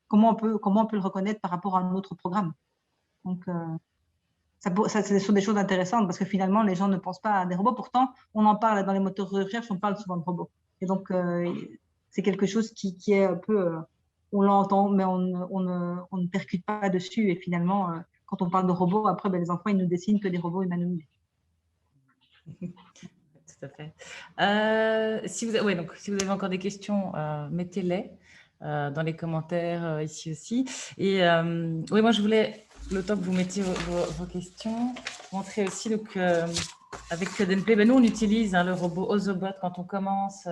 comment on peut le reconnaître par rapport à un autre programme. Donc, ça ce sont des choses intéressantes parce que finalement, les gens ne pensent pas à des robots. Pourtant, on en parle dans les moteurs de recherche, on parle souvent de robots. Et donc, c'est quelque chose qui est un peu, on l'entend, mais on ne percute pas dessus. Et finalement, quand on parle de robots, après, les enfants, ils nous dessinent que des robots humanoïdes. Tout à fait. Si vous avez encore des questions, mettez-les dans les commentaires ici aussi. Et oui, moi, je voulais, le temps que vous mettiez vos questions, montrer aussi donc, avec Code & Play, nous, on utilise le robot Ozobot quand on commence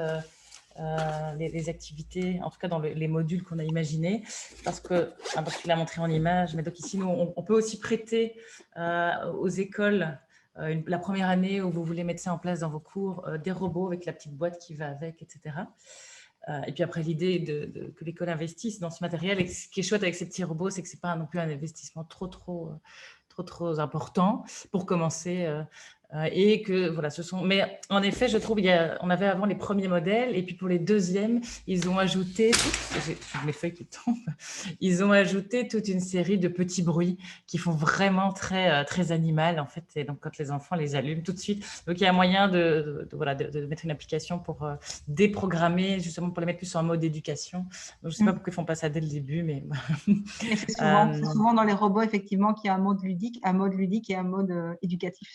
les activités, en tout cas dans les modules qu'on a imaginés, parce que, tu l'as montré en image, mais donc ici, nous, on peut aussi prêter aux écoles la première année où vous voulez mettre ça en place dans vos cours, des robots avec la petite boîte qui va avec, etc. Et puis après, l'idée que l'école investisse dans ce matériel, et ce qui est chouette avec ces petits robots, c'est que ce n'est pas non plus un investissement trop important pour commencer Et que voilà, mais en effet, je trouve on avait avant les premiers modèles et puis pour les deuxièmes, ils ont ajouté, j'ai mes feuilles qui tombent, ils ont ajouté toute une série de petits bruits qui font vraiment très animal en fait. Et donc quand les enfants les allument tout de suite, donc il y a moyen voilà, de mettre une application pour déprogrammer justement pour les mettre plus en mode éducation. Donc je sais pas pourquoi ils font pas ça dès le début, mais c'est souvent dans les robots effectivement qu'il y a un mode ludique et un mode éducatif.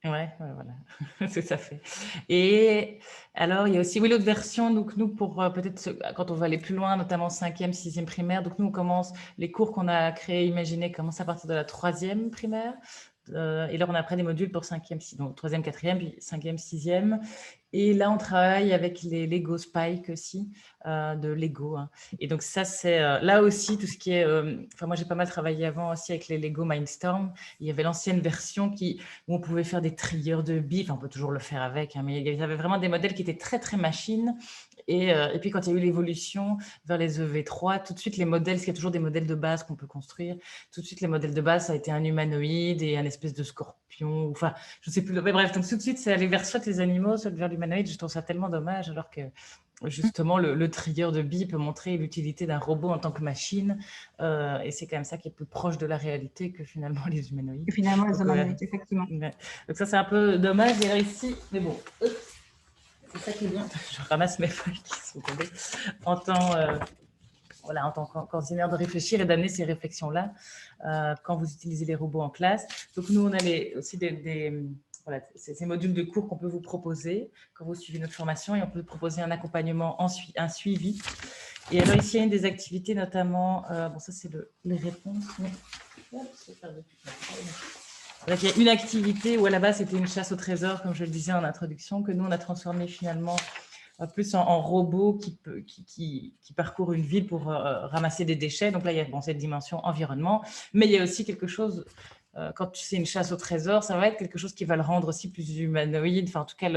Ouais, voilà, tout à fait. Et alors, il y a aussi, oui, l'autre version, donc nous, pour peut-être quand on va aller plus loin, notamment 5e, 6e primaire, donc nous, on commence, les cours qu'on a créés, imaginés, commencent à partir de la 3e primaire. Et là, on a après des modules pour 5e, donc 3e, 4e, puis 5e, 6e. Et là, on travaille avec les Lego Spike aussi, de Lego. Hein. Et donc ça, c'est là aussi tout ce qui est... Enfin, moi, j'ai pas mal travaillé avant aussi avec les Lego Mindstorm. Il y avait l'ancienne version où on pouvait faire des trieurs de billes. Enfin, on peut toujours le faire avec, hein, mais il y avait vraiment des modèles qui étaient très machines. Et puis, quand il y a eu l'évolution vers les EV3, tout de suite, les modèles, parce qu'il y a toujours des modèles de base qu'on peut construire, tout de suite, les modèles de base, ça a été un humanoïde et un espèce de scorpion. Enfin, je ne sais plus. Mais bref, donc tout de suite, c'est aller vers soit les animaux, soit vers l'humanoïde. Je trouve ça tellement dommage, alors que justement, le trieur de billes peut montrer l'utilité d'un robot en tant que machine. Et c'est quand même ça qui est plus proche de la réalité que finalement les humanoïdes. Et finalement, les humanoïdes, effectivement. Donc ça, c'est un peu dommage. Et là, ici, mais bon, c'est ça qui est bien. Je ramasse mes feuilles qui sont tombées en tant qu'enseignant de réfléchir et d'amener ces réflexions-là quand vous utilisez les robots en classe. Donc nous, on a aussi voilà, ces modules de cours qu'on peut vous proposer quand vous suivez notre formation, et on peut proposer un accompagnement, un suivi. Et alors ici, il y a une des activités, notamment, bon ça c'est les réponses, mais il y a une activité où à la base c'était une chasse au trésor, comme je le disais en introduction, que nous on a transformé finalement plus en robot qui parcourt une ville pour ramasser des déchets. Donc là, il y a cette dimension environnement, mais il y a aussi quelque chose, quand c'est une chasse au trésor, ça va être quelque chose qui va le rendre aussi plus humanoïde. Enfin, en tout cas,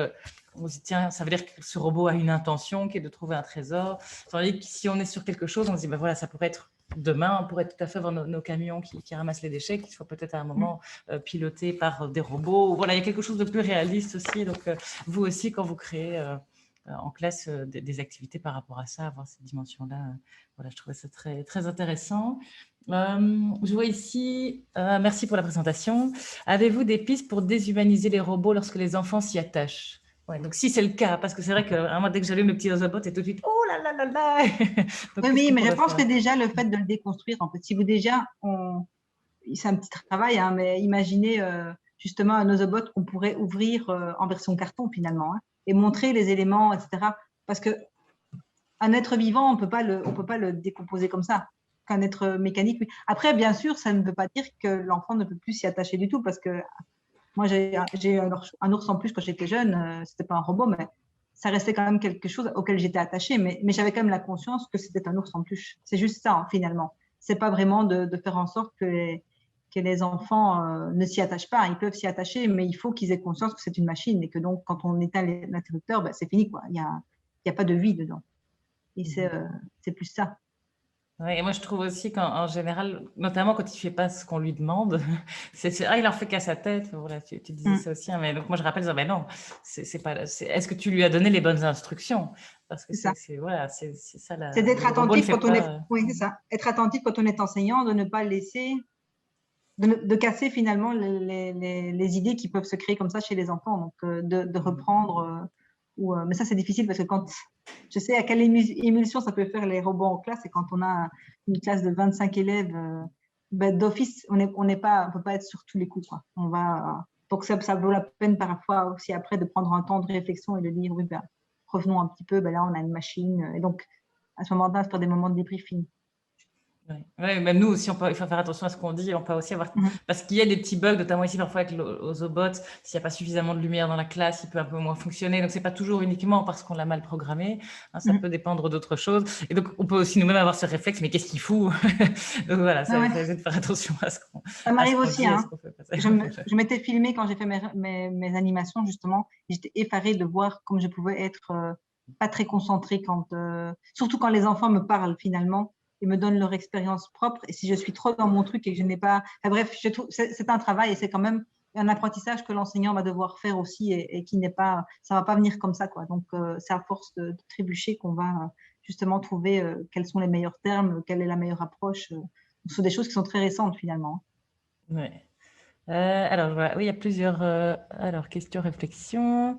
on se dit, tiens, ça veut dire que ce robot a une intention qui est de trouver un trésor. Tandis que si on est sur quelque chose, on se dit, ben voilà, ça pourrait être demain, on pourrait tout à fait voir nos camions qui ramassent les déchets, qui soient peut-être à un moment pilotés par des robots. Voilà, il y a quelque chose de plus réaliste aussi. Donc, vous aussi, quand vous créez en classe des activités par rapport à ça, avoir cette dimension-là, voilà, je trouvais ça très intéressant. Je vois ici, merci pour la présentation. Avez-vous des pistes pour déshumaniser les robots lorsque les enfants s'y attachent? Ouais, donc si c'est le cas, parce que c'est vrai que moi, dès que j'allume le petit robot, c'est tout de suite, oh là là là là. Donc, oui, mais je pense que déjà le fait de le déconstruire, en fait, si vous déjà, c'est un petit travail, hein, mais imaginez justement un Ozobot qu'on pourrait ouvrir en version carton finalement, hein, et montrer les éléments, etc. Parce que un être vivant, on peut pas le décomposer comme ça. Qu'un être mécanique. Oui. Après, bien sûr, ça ne veut pas dire que l'enfant ne peut plus s'y attacher du tout, parce que moi, j'ai un ours en plus quand j'étais jeune. C'était pas un robot, mais ça restait quand même quelque chose auquel j'étais attachée. Mais j'avais quand même la conscience que c'était un ours en plus. C'est juste ça, hein, finalement. C'est pas vraiment de faire en sorte que les enfants ne s'y attachent pas. Ils peuvent s'y attacher, mais il faut qu'ils aient conscience que c'est une machine et que donc, quand on éteint l'interrupteur, ben, c'est fini, quoi. Il y a pas de vie dedans. Et c'est plus ça. Ouais, et moi, je trouve aussi qu'en général, notamment quand il ne fait pas ce qu'on lui demande, il en fait qu'à sa tête. Voilà, tu disais ça aussi. Hein, mais donc, moi, je rappelle, ben non, c'est pas. Est-ce que tu lui as donné les bonnes instructions? Parce que c'est voilà, c'est ça. C'est d'être attentif quand on est. Oui, c'est ça. Être attentif quand on est enseignant, de ne pas laisser. De casser finalement les idées qui peuvent se créer comme ça chez les enfants. Donc, de reprendre. Mais ça, c'est difficile parce que quand je sais à quelle émulsion ça peut faire les robots en classe, et quand on a une classe de 25 élèves, d'office, on ne peut pas être sur tous les coups, quoi. Donc ça vaut la peine parfois aussi après de prendre un temps de réflexion et de dire, oui, revenons un petit peu, là on a une machine. Et donc, à ce moment-là, faire des moments de débriefing. Ouais, même nous aussi, il faut faire attention à ce qu'on dit. On peut aussi avoir, parce qu'il y a des petits bugs, notamment ici parfois avec l'Ozobot, s'il n'y a pas suffisamment de lumière dans la classe, il peut un peu moins fonctionner. Donc, c'est pas toujours uniquement parce qu'on l'a mal programmé. Hein, ça peut dépendre d'autres choses. Et donc, on peut aussi nous-mêmes avoir ce réflexe, mais qu'est-ce qu'il fout? Donc voilà, ça veut dire de faire attention à ce qu'on. Ça m'arrive aussi. Hein. Je m'étais filmée quand j'ai fait mes animations, justement. J'étais effarée de voir comme je pouvais être pas très concentrée surtout quand les enfants me parlent finalement. Ils me donnent leur expérience propre. Et si je suis trop dans mon truc et que je n'ai pas… Enfin, bref, je trouve c'est un travail et c'est quand même un apprentissage que l'enseignant va devoir faire aussi et qui n'est pas, ça va pas venir comme ça, quoi. Donc, c'est à force de trébucher qu'on va justement trouver quels sont les meilleurs termes, quelle est la meilleure approche. Ce sont des choses qui sont très récentes finalement. Ouais. Alors, voilà, oui, il y a plusieurs alors, questions, réflexions.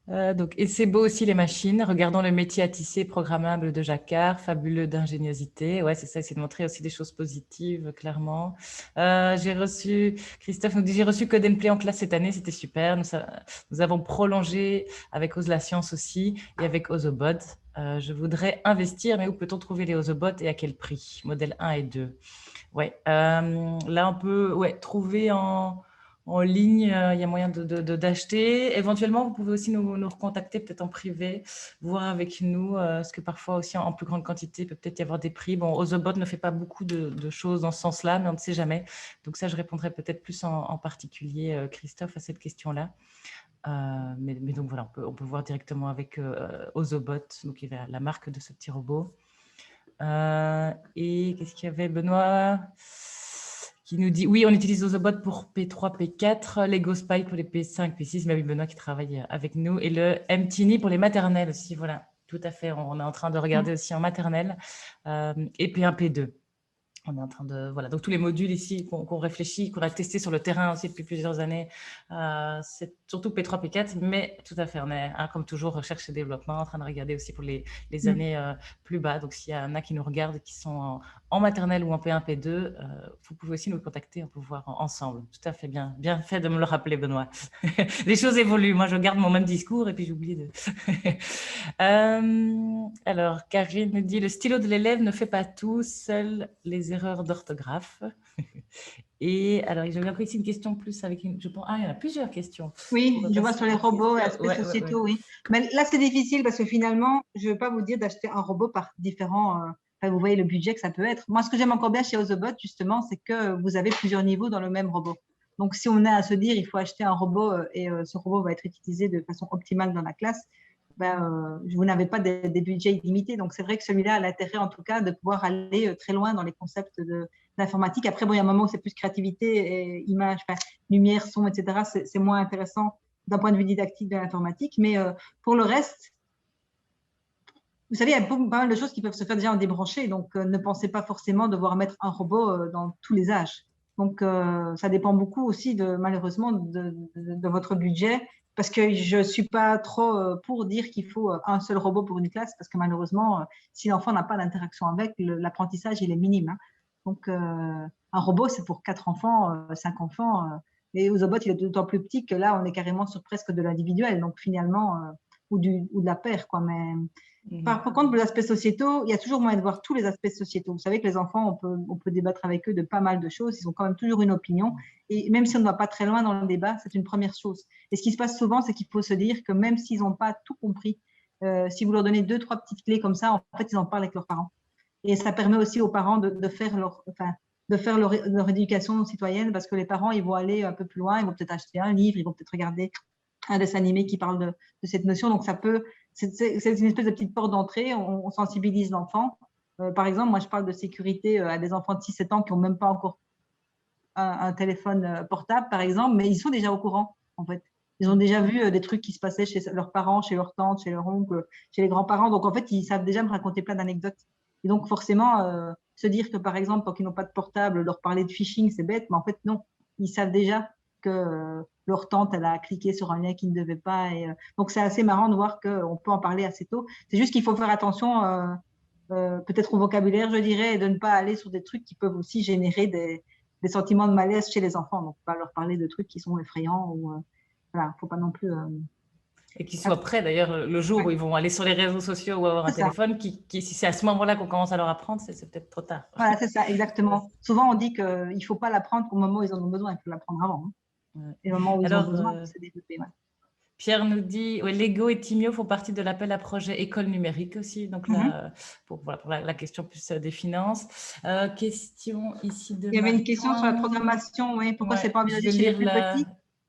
Donc, et c'est beau aussi les machines. Regardons le métier à tisser programmable de Jacquard, fabuleux d'ingéniosité. Ouais, c'est ça, c'est de montrer aussi des choses positives, clairement. J'ai reçu, Christophe nous dit, j'ai reçu Code and Play en classe cette année, c'était super. Nous avons prolongé avec Ose la science aussi et avec Ozobot. Je voudrais investir, mais où peut-on trouver les Ozobot et à quel prix? Modèle 1 et 2. Ouais, là on peut trouver en ligne, il y a moyen d'acheter. Éventuellement, vous pouvez aussi nous recontacter peut-être en privé, voir avec nous, parce que parfois aussi en plus grande quantité, il peut peut-être y avoir des prix. Bon, Ozobot ne fait pas beaucoup de choses dans ce sens-là, mais on ne sait jamais. Donc ça, je répondrai peut-être plus en particulier, Christophe, à cette question-là. Mais donc voilà, on peut voir directement avec Ozobot, donc qui est la marque de ce petit robot. Et qu'est-ce qu'il y avait, Benoît qui nous dit, oui, on utilise Ozobot pour P3, P4, Lego Spy pour les P5, P6, mais oui, Benoît qui travaille avec nous, et le MTini pour les maternelles aussi, voilà, tout à fait, on est en train de regarder aussi en maternelle, et P1, P2. On est en train de, voilà, donc tous les modules ici qu'on réfléchit, qu'on a testé sur le terrain aussi depuis plusieurs années, c'est surtout P3, P4, mais tout à fait, on est, comme toujours, recherche et développement, en train de regarder aussi pour les années plus bas. Donc, s'il y en a qui nous regardent, qui sont en maternelle ou en P1, P2, vous pouvez aussi nous contacter, on peut voir ensemble. Tout à fait, bien fait de me le rappeler, Benoît. Les choses évoluent, moi je garde mon même discours et puis j'oublie de... Alors, Karine nous dit, le stylo de l'élève ne fait pas tout, seules les erreurs d'orthographe. Et alors, j'avais appris ici une question plus avec une... Je pense, il y en a plusieurs questions. Oui, je vois sur les robots et aspects sociétaux, oui. Mais là, c'est difficile parce que finalement, je ne veux pas vous dire d'acheter un robot par différents... vous voyez le budget que ça peut être. Moi, ce que j'aime encore bien chez Ozobot, justement, c'est que vous avez plusieurs niveaux dans le même robot. Donc, si on est à se dire, il faut acheter un robot et ce robot va être utilisé de façon optimale dans la classe, vous n'avez pas des budgets illimités. Donc, c'est vrai que celui-là a l'intérêt, en tout cas, de pouvoir aller très loin dans les concepts d'informatique. Après, bon, il y a un moment où c'est plus créativité, et images, lumière, son, etc. C'est moins intéressant d'un point de vue didactique de l'informatique. Mais pour le reste, vous savez, il y a pas mal de choses qui peuvent se faire déjà en débranché. Donc, ne pensez pas forcément devoir mettre un robot dans tous les âges. Donc, ça dépend beaucoup aussi, malheureusement, de votre budget. Parce que je ne suis pas trop pour dire qu'il faut un seul robot pour une classe. Parce que malheureusement, si l'enfant n'a pas d'interaction avec, l'apprentissage, il est minime. Hein. Donc, un robot, c'est pour 4 enfants, 5 enfants. Et Ozobot, il est d'autant plus petit que là, on est carrément sur presque de l'individuel. Donc, finalement, ou de la paire, quoi. Mais par contre, pour les aspects sociétaux, il y a toujours moyen de voir tous les aspects sociétaux. Vous savez que les enfants, on peut débattre avec eux de pas mal de choses. Ils ont quand même toujours une opinion. Et même si on ne va pas très loin dans le débat, c'est une première chose. Et ce qui se passe souvent, c'est qu'il faut se dire que même s'ils n'ont pas tout compris, si vous leur donnez 2, 3 petites clés comme ça, en fait, ils en parlent avec leurs parents. Et ça permet aussi aux parents de faire leur éducation citoyenne parce que les parents, ils vont aller un peu plus loin. Ils vont peut-être acheter un livre, ils vont peut-être regarder un dessin animé qui parle de cette notion. Donc, ça peut, c'est une espèce de petite porte d'entrée. On sensibilise l'enfant. Par exemple, moi, je parle de sécurité à des enfants de 6-7 ans qui n'ont même pas encore un téléphone portable, par exemple, mais ils sont déjà au courant, en fait. Ils ont déjà vu des trucs qui se passaient chez leurs parents, chez leurs tantes, chez leurs oncles, chez les grands-parents. Donc, en fait, ils savent déjà me raconter plein d'anecdotes. Et donc, forcément, se dire que, par exemple, quand ils n'ont pas de portable, leur parler de phishing, c'est bête, mais en fait, non. Ils savent déjà que leur tante, elle a cliqué sur un lien qui ne devait pas. Donc, c'est assez marrant de voir qu'on peut en parler assez tôt. C'est juste qu'il faut faire attention, peut-être au vocabulaire, je dirais, et de ne pas aller sur des trucs qui peuvent aussi générer des sentiments de malaise chez les enfants. Donc, pas leur parler de trucs qui sont effrayants ou voilà, faut pas non plus. Et qu'ils soient prêts d'ailleurs le jour où ils vont aller sur les réseaux sociaux ou avoir un téléphone, si c'est à ce moment-là qu'on commence à leur apprendre, c'est peut-être trop tard. Voilà, c'est ça, exactement. Souvent, on dit qu'il ne faut pas l'apprendre au moment où ils en ont besoin, il faut l'apprendre avant. Hein. Ouais. Et au moment où ils ont besoin, c'est développé. Ouais. Pierre nous dit, Lego et Timio font partie de l'appel à projet école numérique aussi. Donc là, pour la question plus des finances. Question ici de Il y avait une question sur la programmation. Oui. Pourquoi c'est pas envisagé chez les plus petits?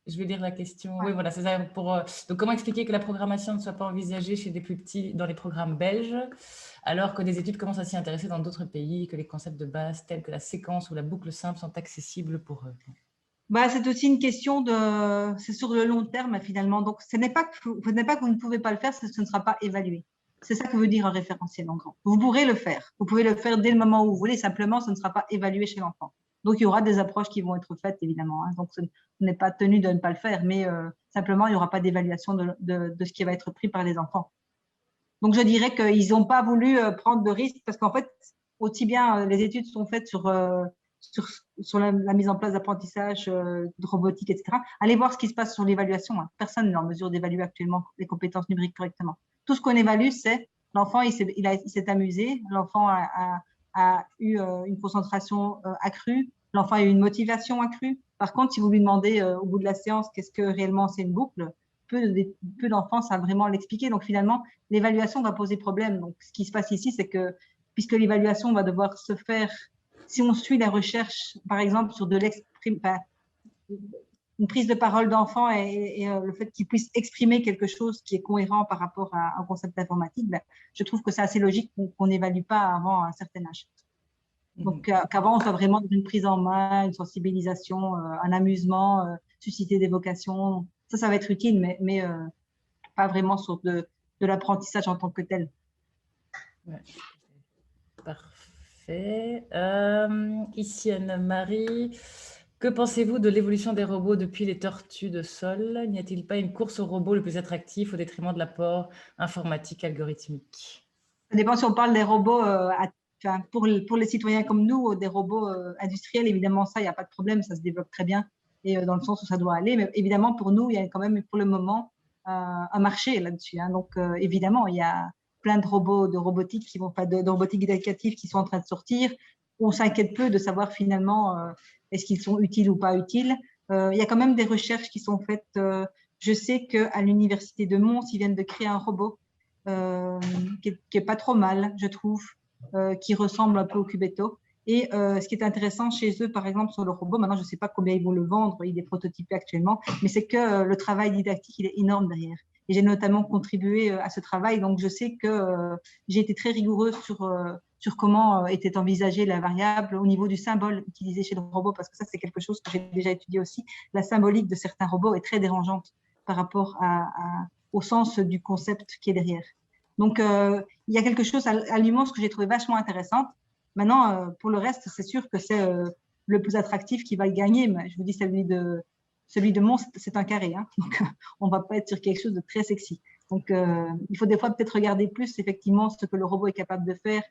Je vais lire la question. Oui, voilà, c'est ça. Donc, comment expliquer que la programmation ne soit pas envisagée chez des plus petits dans les programmes belges, alors que des études commencent à s'y intéresser dans d'autres pays, que les concepts de base tels que la séquence ou la boucle simple sont accessibles pour eux? Bah, c'est aussi une question c'est sur le long terme finalement. Donc, ce n'est pas que vous ne pouvez pas le faire, ce ne sera pas évalué. C'est ça que veut dire un référentiel en grand. Vous pourrez le faire. Vous pouvez le faire dès le moment où vous voulez. Simplement, ce ne sera pas évalué chez l'enfant. Donc, il y aura des approches qui vont être faites évidemment. Hein. Donc, ce n'est pas tenu de ne pas le faire, mais simplement, il n'y aura pas d'évaluation de ce qui va être pris par les enfants. Donc, je dirais qu'ils n'ont pas voulu prendre de risques parce qu'en fait, aussi bien les études sont faites sur la mise en place d'apprentissage de robotique, etc. Allez voir ce qui se passe sur l'évaluation. Hein. Personne n'est en mesure d'évaluer actuellement les compétences numériques correctement. Tout ce qu'on évalue, c'est l'enfant, il s'est amusé, l'enfant a eu une concentration accrue, l'enfant a eu une motivation accrue. Par contre, si vous lui demandez au bout de la séance qu'est-ce que réellement c'est une boucle, peu d'enfants savent vraiment l'expliquer. Donc finalement, l'évaluation va poser problème. Donc ce qui se passe ici, c'est que puisque l'évaluation va devoir se faire, si on suit la recherche, par exemple, sur une prise de parole d'enfant et le fait qu'il puisse exprimer quelque chose qui est cohérent par rapport à un concept informatique, ben, je trouve que c'est assez logique qu'on n'évalue pas avant un certain âge. Donc, qu'avant, on soit vraiment dans une prise en main, une sensibilisation, un amusement, susciter des vocations. Ça va être utile, mais pas vraiment sur de l'apprentissage en tant que tel. Ouais. Parfait. Ici, Anne-Marie. Que pensez-vous de l'évolution des robots depuis les tortues de sol? N'y a-t-il pas une course aux robots le plus attractif au détriment de l'apport informatique algorithmique? Ça dépend si on parle des robots pour les citoyens comme nous, des robots industriels, évidemment, ça, il n'y a pas de problème, ça se développe très bien et dans le sens où ça doit aller. Mais évidemment, pour nous, il y a quand même pour le moment un marché là-dessus. Hein. Donc, évidemment, il y a plein de robots de robotique de robotique éducative qui sont en train de sortir. On s'inquiète peu de savoir finalement est-ce qu'ils sont utiles ou pas utiles. Il y a quand même des recherches qui sont faites. Je sais qu'à l'université de Mons, ils viennent de créer un robot qui est pas trop mal, je trouve, qui ressemble un peu au Cubetto. Et ce qui est intéressant chez eux, par exemple, sur le robot, maintenant, je ne sais pas combien ils vont le vendre, il est prototypé actuellement, mais c'est que le travail didactique, il est énorme derrière. Et j'ai notamment contribué à ce travail, donc je sais que j'ai été très rigoureuse sur comment était envisagée la variable au niveau du symbole utilisé chez le robot, parce que ça, c'est quelque chose que j'ai déjà étudié aussi. La symbolique de certains robots est très dérangeante par rapport au sens du concept qui est derrière. Donc, il y a quelque chose à l'humour que j'ai trouvé vachement intéressante. Maintenant, pour le reste, c'est sûr que c'est le plus attractif qui va le gagner. Mais je vous dis, celui de Mons, c'est un carré. Hein. Donc, on ne va pas être sur quelque chose de très sexy. Donc, il faut des fois peut-être regarder plus, effectivement, ce que le robot est capable de faire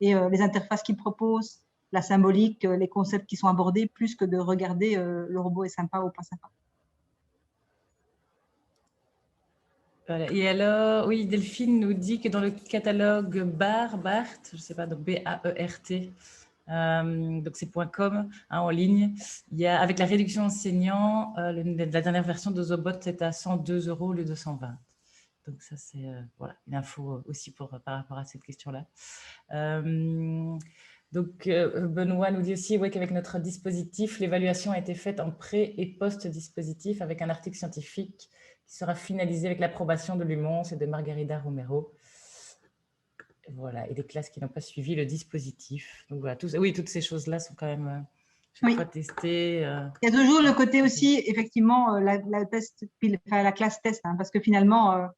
et les interfaces qu'il propose, la symbolique, les concepts qui sont abordés, plus que de regarder le robot est sympa ou pas sympa. Voilà. Et alors, oui, Delphine nous dit que dans le catalogue BART, je ne sais pas, donc B-A-E-R-T, donc c'est .com hein, en ligne, il y a, avec la réduction enseignant, la dernière version de Zobot est à 102 € au lieu de 120. Donc ça, c'est voilà, une info aussi par rapport à cette question-là. Donc, Benoît nous dit aussi ouais, qu'avec notre dispositif, l'évaluation a été faite en pré- et post-dispositif avec un article scientifique qui sera finalisé avec l'approbation de Lumons et de Margarida Romero. Voilà, et des classes qui n'ont pas suivi le dispositif. Donc voilà, oui, toutes ces choses-là sont quand même chaque fois testées. Il y a toujours le côté aussi, effectivement, la classe test, hein, parce que finalement,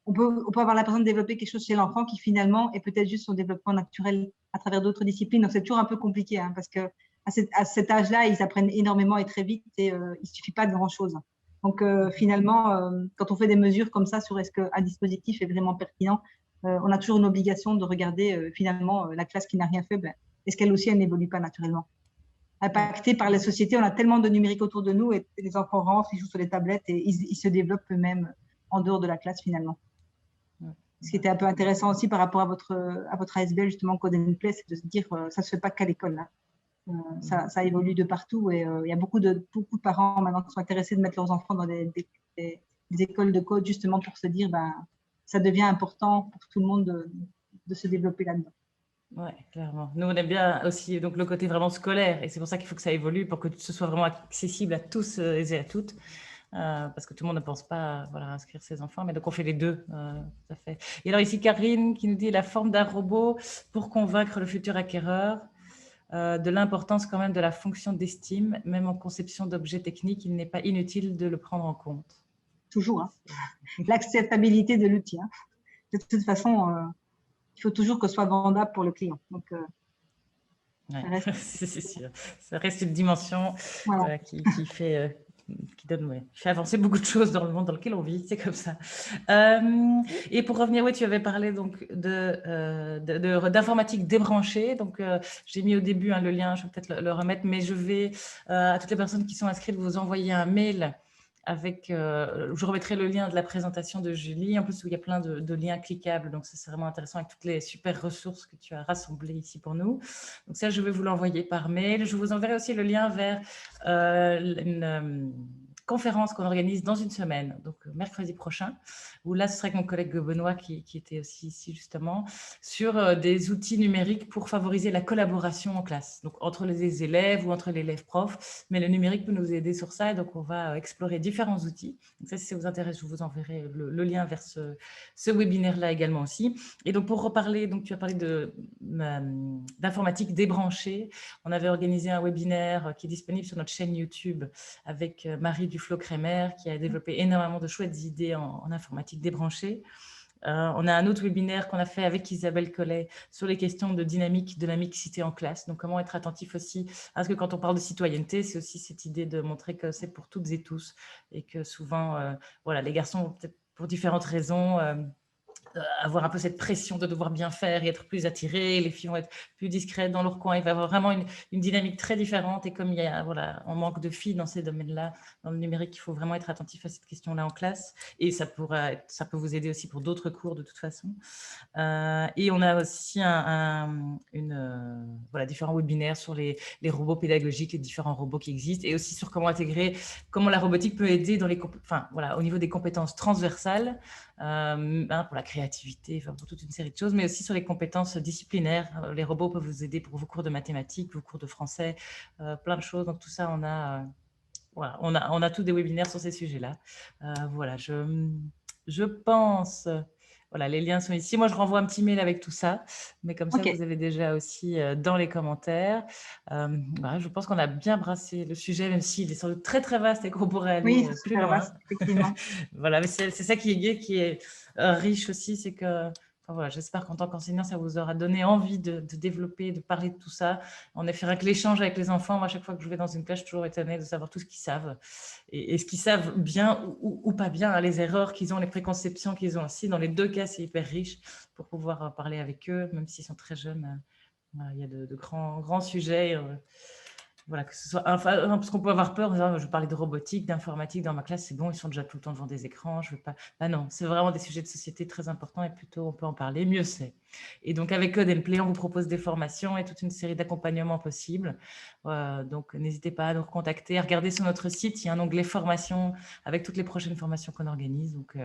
on peut avoir l'impression de développer quelque chose chez l'enfant qui finalement est peut-être juste son développement naturel à travers d'autres disciplines. Donc c'est toujours un peu compliqué, hein, parce que à cet âge-là, ils apprennent énormément et très vite et il suffit pas de grand-chose. Donc finalement, quand on fait des mesures comme ça sur est-ce qu'un dispositif est vraiment pertinent, on a toujours une obligation de regarder finalement la classe qui n'a rien fait, ben, est-ce qu'elle aussi, elle n'évolue pas naturellement? Impactés par la société, on a tellement de numérique autour de nous et les enfants rentrent, ils jouent sur les tablettes et ils se développent eux-mêmes en dehors de la classe finalement. Ce qui était un peu intéressant aussi par rapport à votre ASBL, justement, Code and Play, c'est de se dire ça ne se fait pas qu'à l'école. Hein. Ça évolue de partout et il y a beaucoup de parents maintenant qui sont intéressés de mettre leurs enfants dans des écoles de code justement pour se dire ben, ça devient important pour tout le monde de se développer là-dedans. Oui, clairement. Nous, on aime bien aussi donc, le côté vraiment scolaire et c'est pour ça qu'il faut que ça évolue pour que ce soit vraiment accessible à tous et à toutes. Parce que tout le monde ne pense pas voilà, inscrire ses enfants, mais donc on fait les deux, tout à fait. Et alors ici, Karine qui nous dit la forme d'un robot pour convaincre le futur acquéreur. de l'importance quand même de la fonction d'estime, même en conception d'objets techniques, il n'est pas inutile de le prendre en compte. Toujours, hein. L'acceptabilité de l'outil. Hein. De toute façon, il faut toujours que ce soit vendable pour le client. Donc, ouais, c'est sûr. Ça reste une dimension voilà. qui fait... qui fait avancer beaucoup de choses dans le monde dans lequel on vit, c'est comme ça. Et pour revenir, oui, tu avais parlé donc d'informatique débranchée. Donc, j'ai mis au début le lien, je vais peut-être le remettre, mais je vais à toutes les personnes qui sont inscrites vous envoyer un mail avec, je remettrai le lien de la présentation de Julie, en plus où il y a plein de liens cliquables, donc ça c'est vraiment intéressant avec toutes les super ressources que tu as rassemblées ici pour nous. Donc ça, je vais vous l'envoyer par mail. Je vous enverrai aussi le lien vers une conférence qu'on organise dans une semaine, donc mercredi prochain, où là, ce sera avec mon collègue Benoît qui était aussi ici justement, sur des outils numériques pour favoriser la collaboration en classe, donc entre les élèves ou entre l'élève prof, mais le numérique peut nous aider sur ça, et donc on va explorer différents outils. Donc ça, si ça vous intéresse, je vous enverrai le lien vers ce webinaire-là également aussi. Et donc pour reparler, donc tu as parlé d'informatique débranchée. On avait organisé un webinaire qui est disponible sur notre chaîne YouTube avec Marie Duflo-Crémer qui a développé énormément de chouettes idées en informatique débranchée. On a un autre webinaire qu'on a fait avec Isabelle Collet sur les questions de dynamique, de la mixité en classe. Donc, comment être attentif aussi, parce que quand on parle de citoyenneté, c'est aussi cette idée de montrer que c'est pour toutes et tous et que souvent, voilà, les garçons, peut-être pour différentes raisons, avoir un peu cette pression de devoir bien faire et être plus attirés, les filles vont être plus discrètes dans leur coin, il va y avoir vraiment une dynamique très différente, et comme il y a, voilà, on manque de filles dans ces domaines-là, dans le numérique, il faut vraiment être attentif à cette question-là en classe, et ça peut vous aider aussi pour d'autres cours de toute façon. Et on a aussi voilà, différents webinaires sur les robots pédagogiques, les différents robots qui existent, et aussi sur comment la robotique peut aider dans voilà, au niveau des compétences transversales, pour la créativité, pour toute une série de choses, mais aussi sur les compétences disciplinaires. Les robots peuvent vous aider pour vos cours de mathématiques, vos cours de français, plein de choses. Donc tout ça, voilà, on a tous des webinaires sur ces sujets-là. Voilà, je pense... Voilà, les liens sont ici. Moi, je renvoie un petit mail avec tout ça, mais comme ça, vous avez déjà aussi dans les commentaires. Voilà, je pense qu'on a bien brassé le sujet, même s'il est sans doute très, très vaste et qu'on pourrait aller plus loin. Vaste, effectivement. Voilà, mais c'est ça qui est gai, qui est riche aussi, c'est que... Voilà, j'espère qu'en tant qu'enseignant, ça vous aura donné envie de développer, de parler de tout ça. En effet, avec l'échange avec les enfants, moi, à chaque fois que je vais dans une classe, je suis toujours étonnée de savoir tout ce qu'ils savent. Et ce qu'ils savent bien ou pas bien, hein, les erreurs qu'ils ont, les préconceptions qu'ils ont aussi. Dans les deux cas, c'est hyper riche pour pouvoir parler avec eux, même s'ils sont très jeunes. Il y a de grands sujets. Voilà, que ce soit parce qu'on peut avoir peur, je parlais de robotique, d'informatique dans ma classe, c'est bon, ils sont déjà tout le temps devant des écrans, je veux pas. Bah non, c'est vraiment des sujets de société très importants, et plutôt on peut en parler, mieux c'est. Et donc avec Code & Play, on vous propose des formations et toute une série d'accompagnements possibles. Donc n'hésitez pas à nous recontacter, à regarder sur notre site, il y a un onglet formation avec toutes les prochaines formations qu'on organise. Donc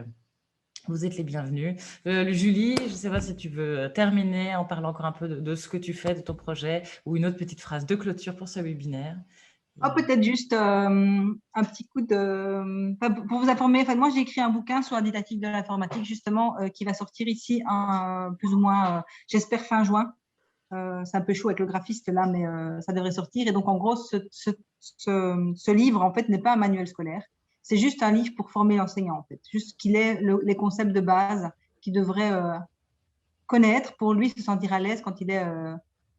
vous êtes les bienvenus. Julie, je ne sais pas si tu veux terminer en parlant encore un peu de ce que tu fais, de ton projet, ou une autre petite phrase de clôture pour ce webinaire. Peut-être juste un petit coup de... pour vous informer, enfin, moi j'ai écrit un bouquin sur la didactique de l'informatique justement qui va sortir ici plus ou moins, j'espère fin juin. C'est un peu chaud avec le graphiste là, mais ça devrait sortir. Et donc en gros, ce livre en fait n'est pas un manuel scolaire. C'est juste un livre pour former l'enseignant en fait. Juste qu'il ait les concepts de base qu'il devrait connaître pour lui se sentir à l'aise quand il est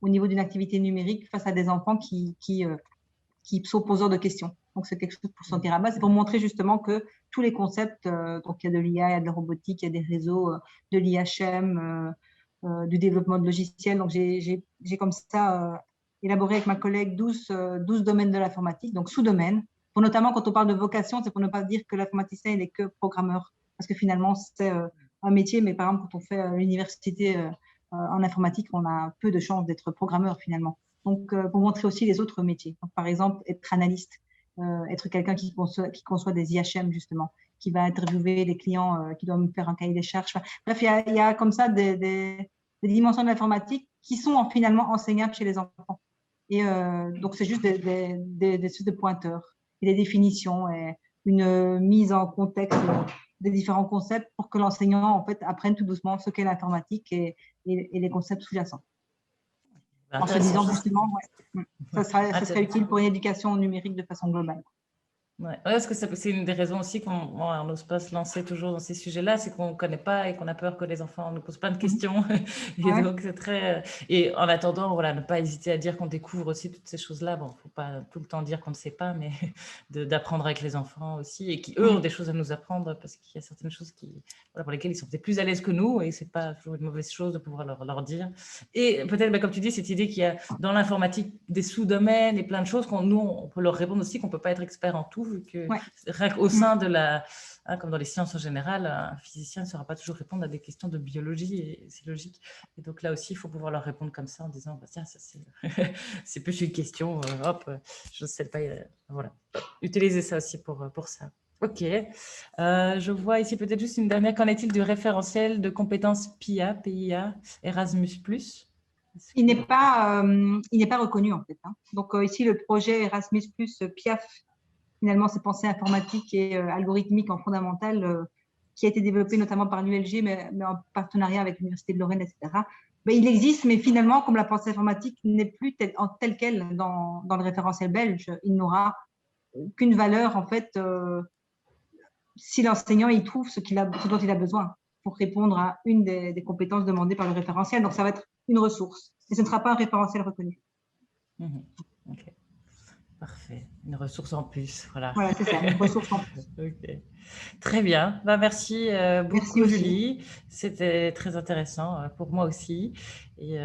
au niveau d'une activité numérique face à des enfants qui sont poseurs de questions. Donc, c'est quelque chose pour se sentir à base. C'est pour montrer justement que tous les concepts, donc il y a de l'IA, il y a de la robotique, il y a des réseaux, de l'IHM, du développement de logiciels. Donc, j'ai comme ça élaboré avec ma collègue 12 domaines de l'informatique, donc sous-domaines. Pour notamment, quand on parle de vocation, c'est pour ne pas dire que l'informaticien, il n'est que programmeur. Parce que finalement, c'est un métier, mais par exemple, quand on fait l'université en informatique, on a peu de chances d'être programmeur finalement. Donc, pour montrer aussi les autres métiers. Donc, par exemple, être analyste, être quelqu'un qui conçoit des IHM, justement, qui va interviewer des clients qui doivent faire un cahier des charges. Enfin, bref, il y a comme ça des dimensions de l'informatique qui sont finalement enseignables chez les enfants. Et donc, c'est juste des suites de pointeurs et des définitions et une mise en contexte des différents concepts pour que l'enseignant, en fait, apprenne tout doucement ce qu'est l'informatique et les concepts sous-jacents. en se disant justement, ça Intéressant. serait utile pour une éducation numérique de façon globale. Ouais, parce que c'est une des raisons aussi qu'on n'ose pas se lancer toujours dans ces sujets-là, c'est qu'on ne connaît pas et qu'on a peur que les enfants nous posent plein de questions. Et donc, c'est très. Et en attendant, voilà, ne pas hésiter à dire qu'on découvre aussi toutes ces choses-là. Bon, il ne faut pas tout le temps dire qu'on ne sait pas, mais d'apprendre avec les enfants aussi et qui, eux, ont des choses à nous apprendre parce qu'il y a certaines choses pour lesquelles ils sont peut-être plus à l'aise que nous et ce n'est pas toujours une mauvaise chose de pouvoir leur dire. Et peut-être, comme tu dis, cette idée qu'il y a dans l'informatique des sous-domaines et plein de choses nous, on peut leur répondre aussi qu'on ne peut pas être expert en tout. Vu que au sein de comme dans les sciences en général, un physicien ne saura pas toujours répondre à des questions de biologie, et c'est logique. Et donc là aussi, il faut pouvoir leur répondre comme ça en disant, tiens, ça c'est plus une question, je ne sais pas, voilà. Utiliser ça aussi pour ça. Ok, je vois ici peut-être juste une dernière. Qu'en est-il du référentiel de compétences PIA, Erasmus+. Il n'est pas reconnu en fait. Donc ici, le projet Erasmus+, PIAF, finalement, c'est pensée informatique et algorithmique en fondamental, qui a été développé notamment par l'ULG, mais en partenariat avec l'Université de Lorraine, etc. Il existe, mais finalement, comme la pensée informatique n'est plus telle qu'elle dans le référentiel belge, il n'aura qu'une valeur, en fait, si l'enseignant y trouve ce dont il a besoin pour répondre à une des compétences demandées par le référentiel. Donc, ça va être une ressource. Et ce ne sera pas un référentiel reconnu. Ok. Parfait. Une ressource en plus. Voilà, c'est ça, une ressource en plus. Okay. Très bien. Merci beaucoup, Julie. C'était très intéressant pour moi aussi. Et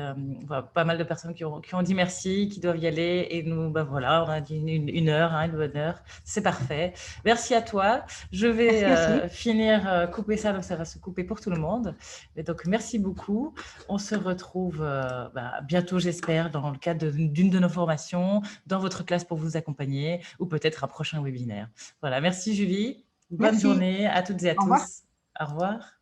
pas mal de personnes qui ont dit merci, qui doivent y aller. Et nous, voilà, on a dit une heure, une bonne heure. C'est parfait. Merci à toi. Je vais finir, couper ça, donc ça va se couper pour tout le monde. Et donc, merci beaucoup. On se retrouve bientôt, j'espère, dans le cadre d'une de nos formations, dans votre classe pour vous accompagner, ou peut-être un prochain webinaire. Voilà, merci Julie. Bonne journée à toutes et à tous. Au revoir.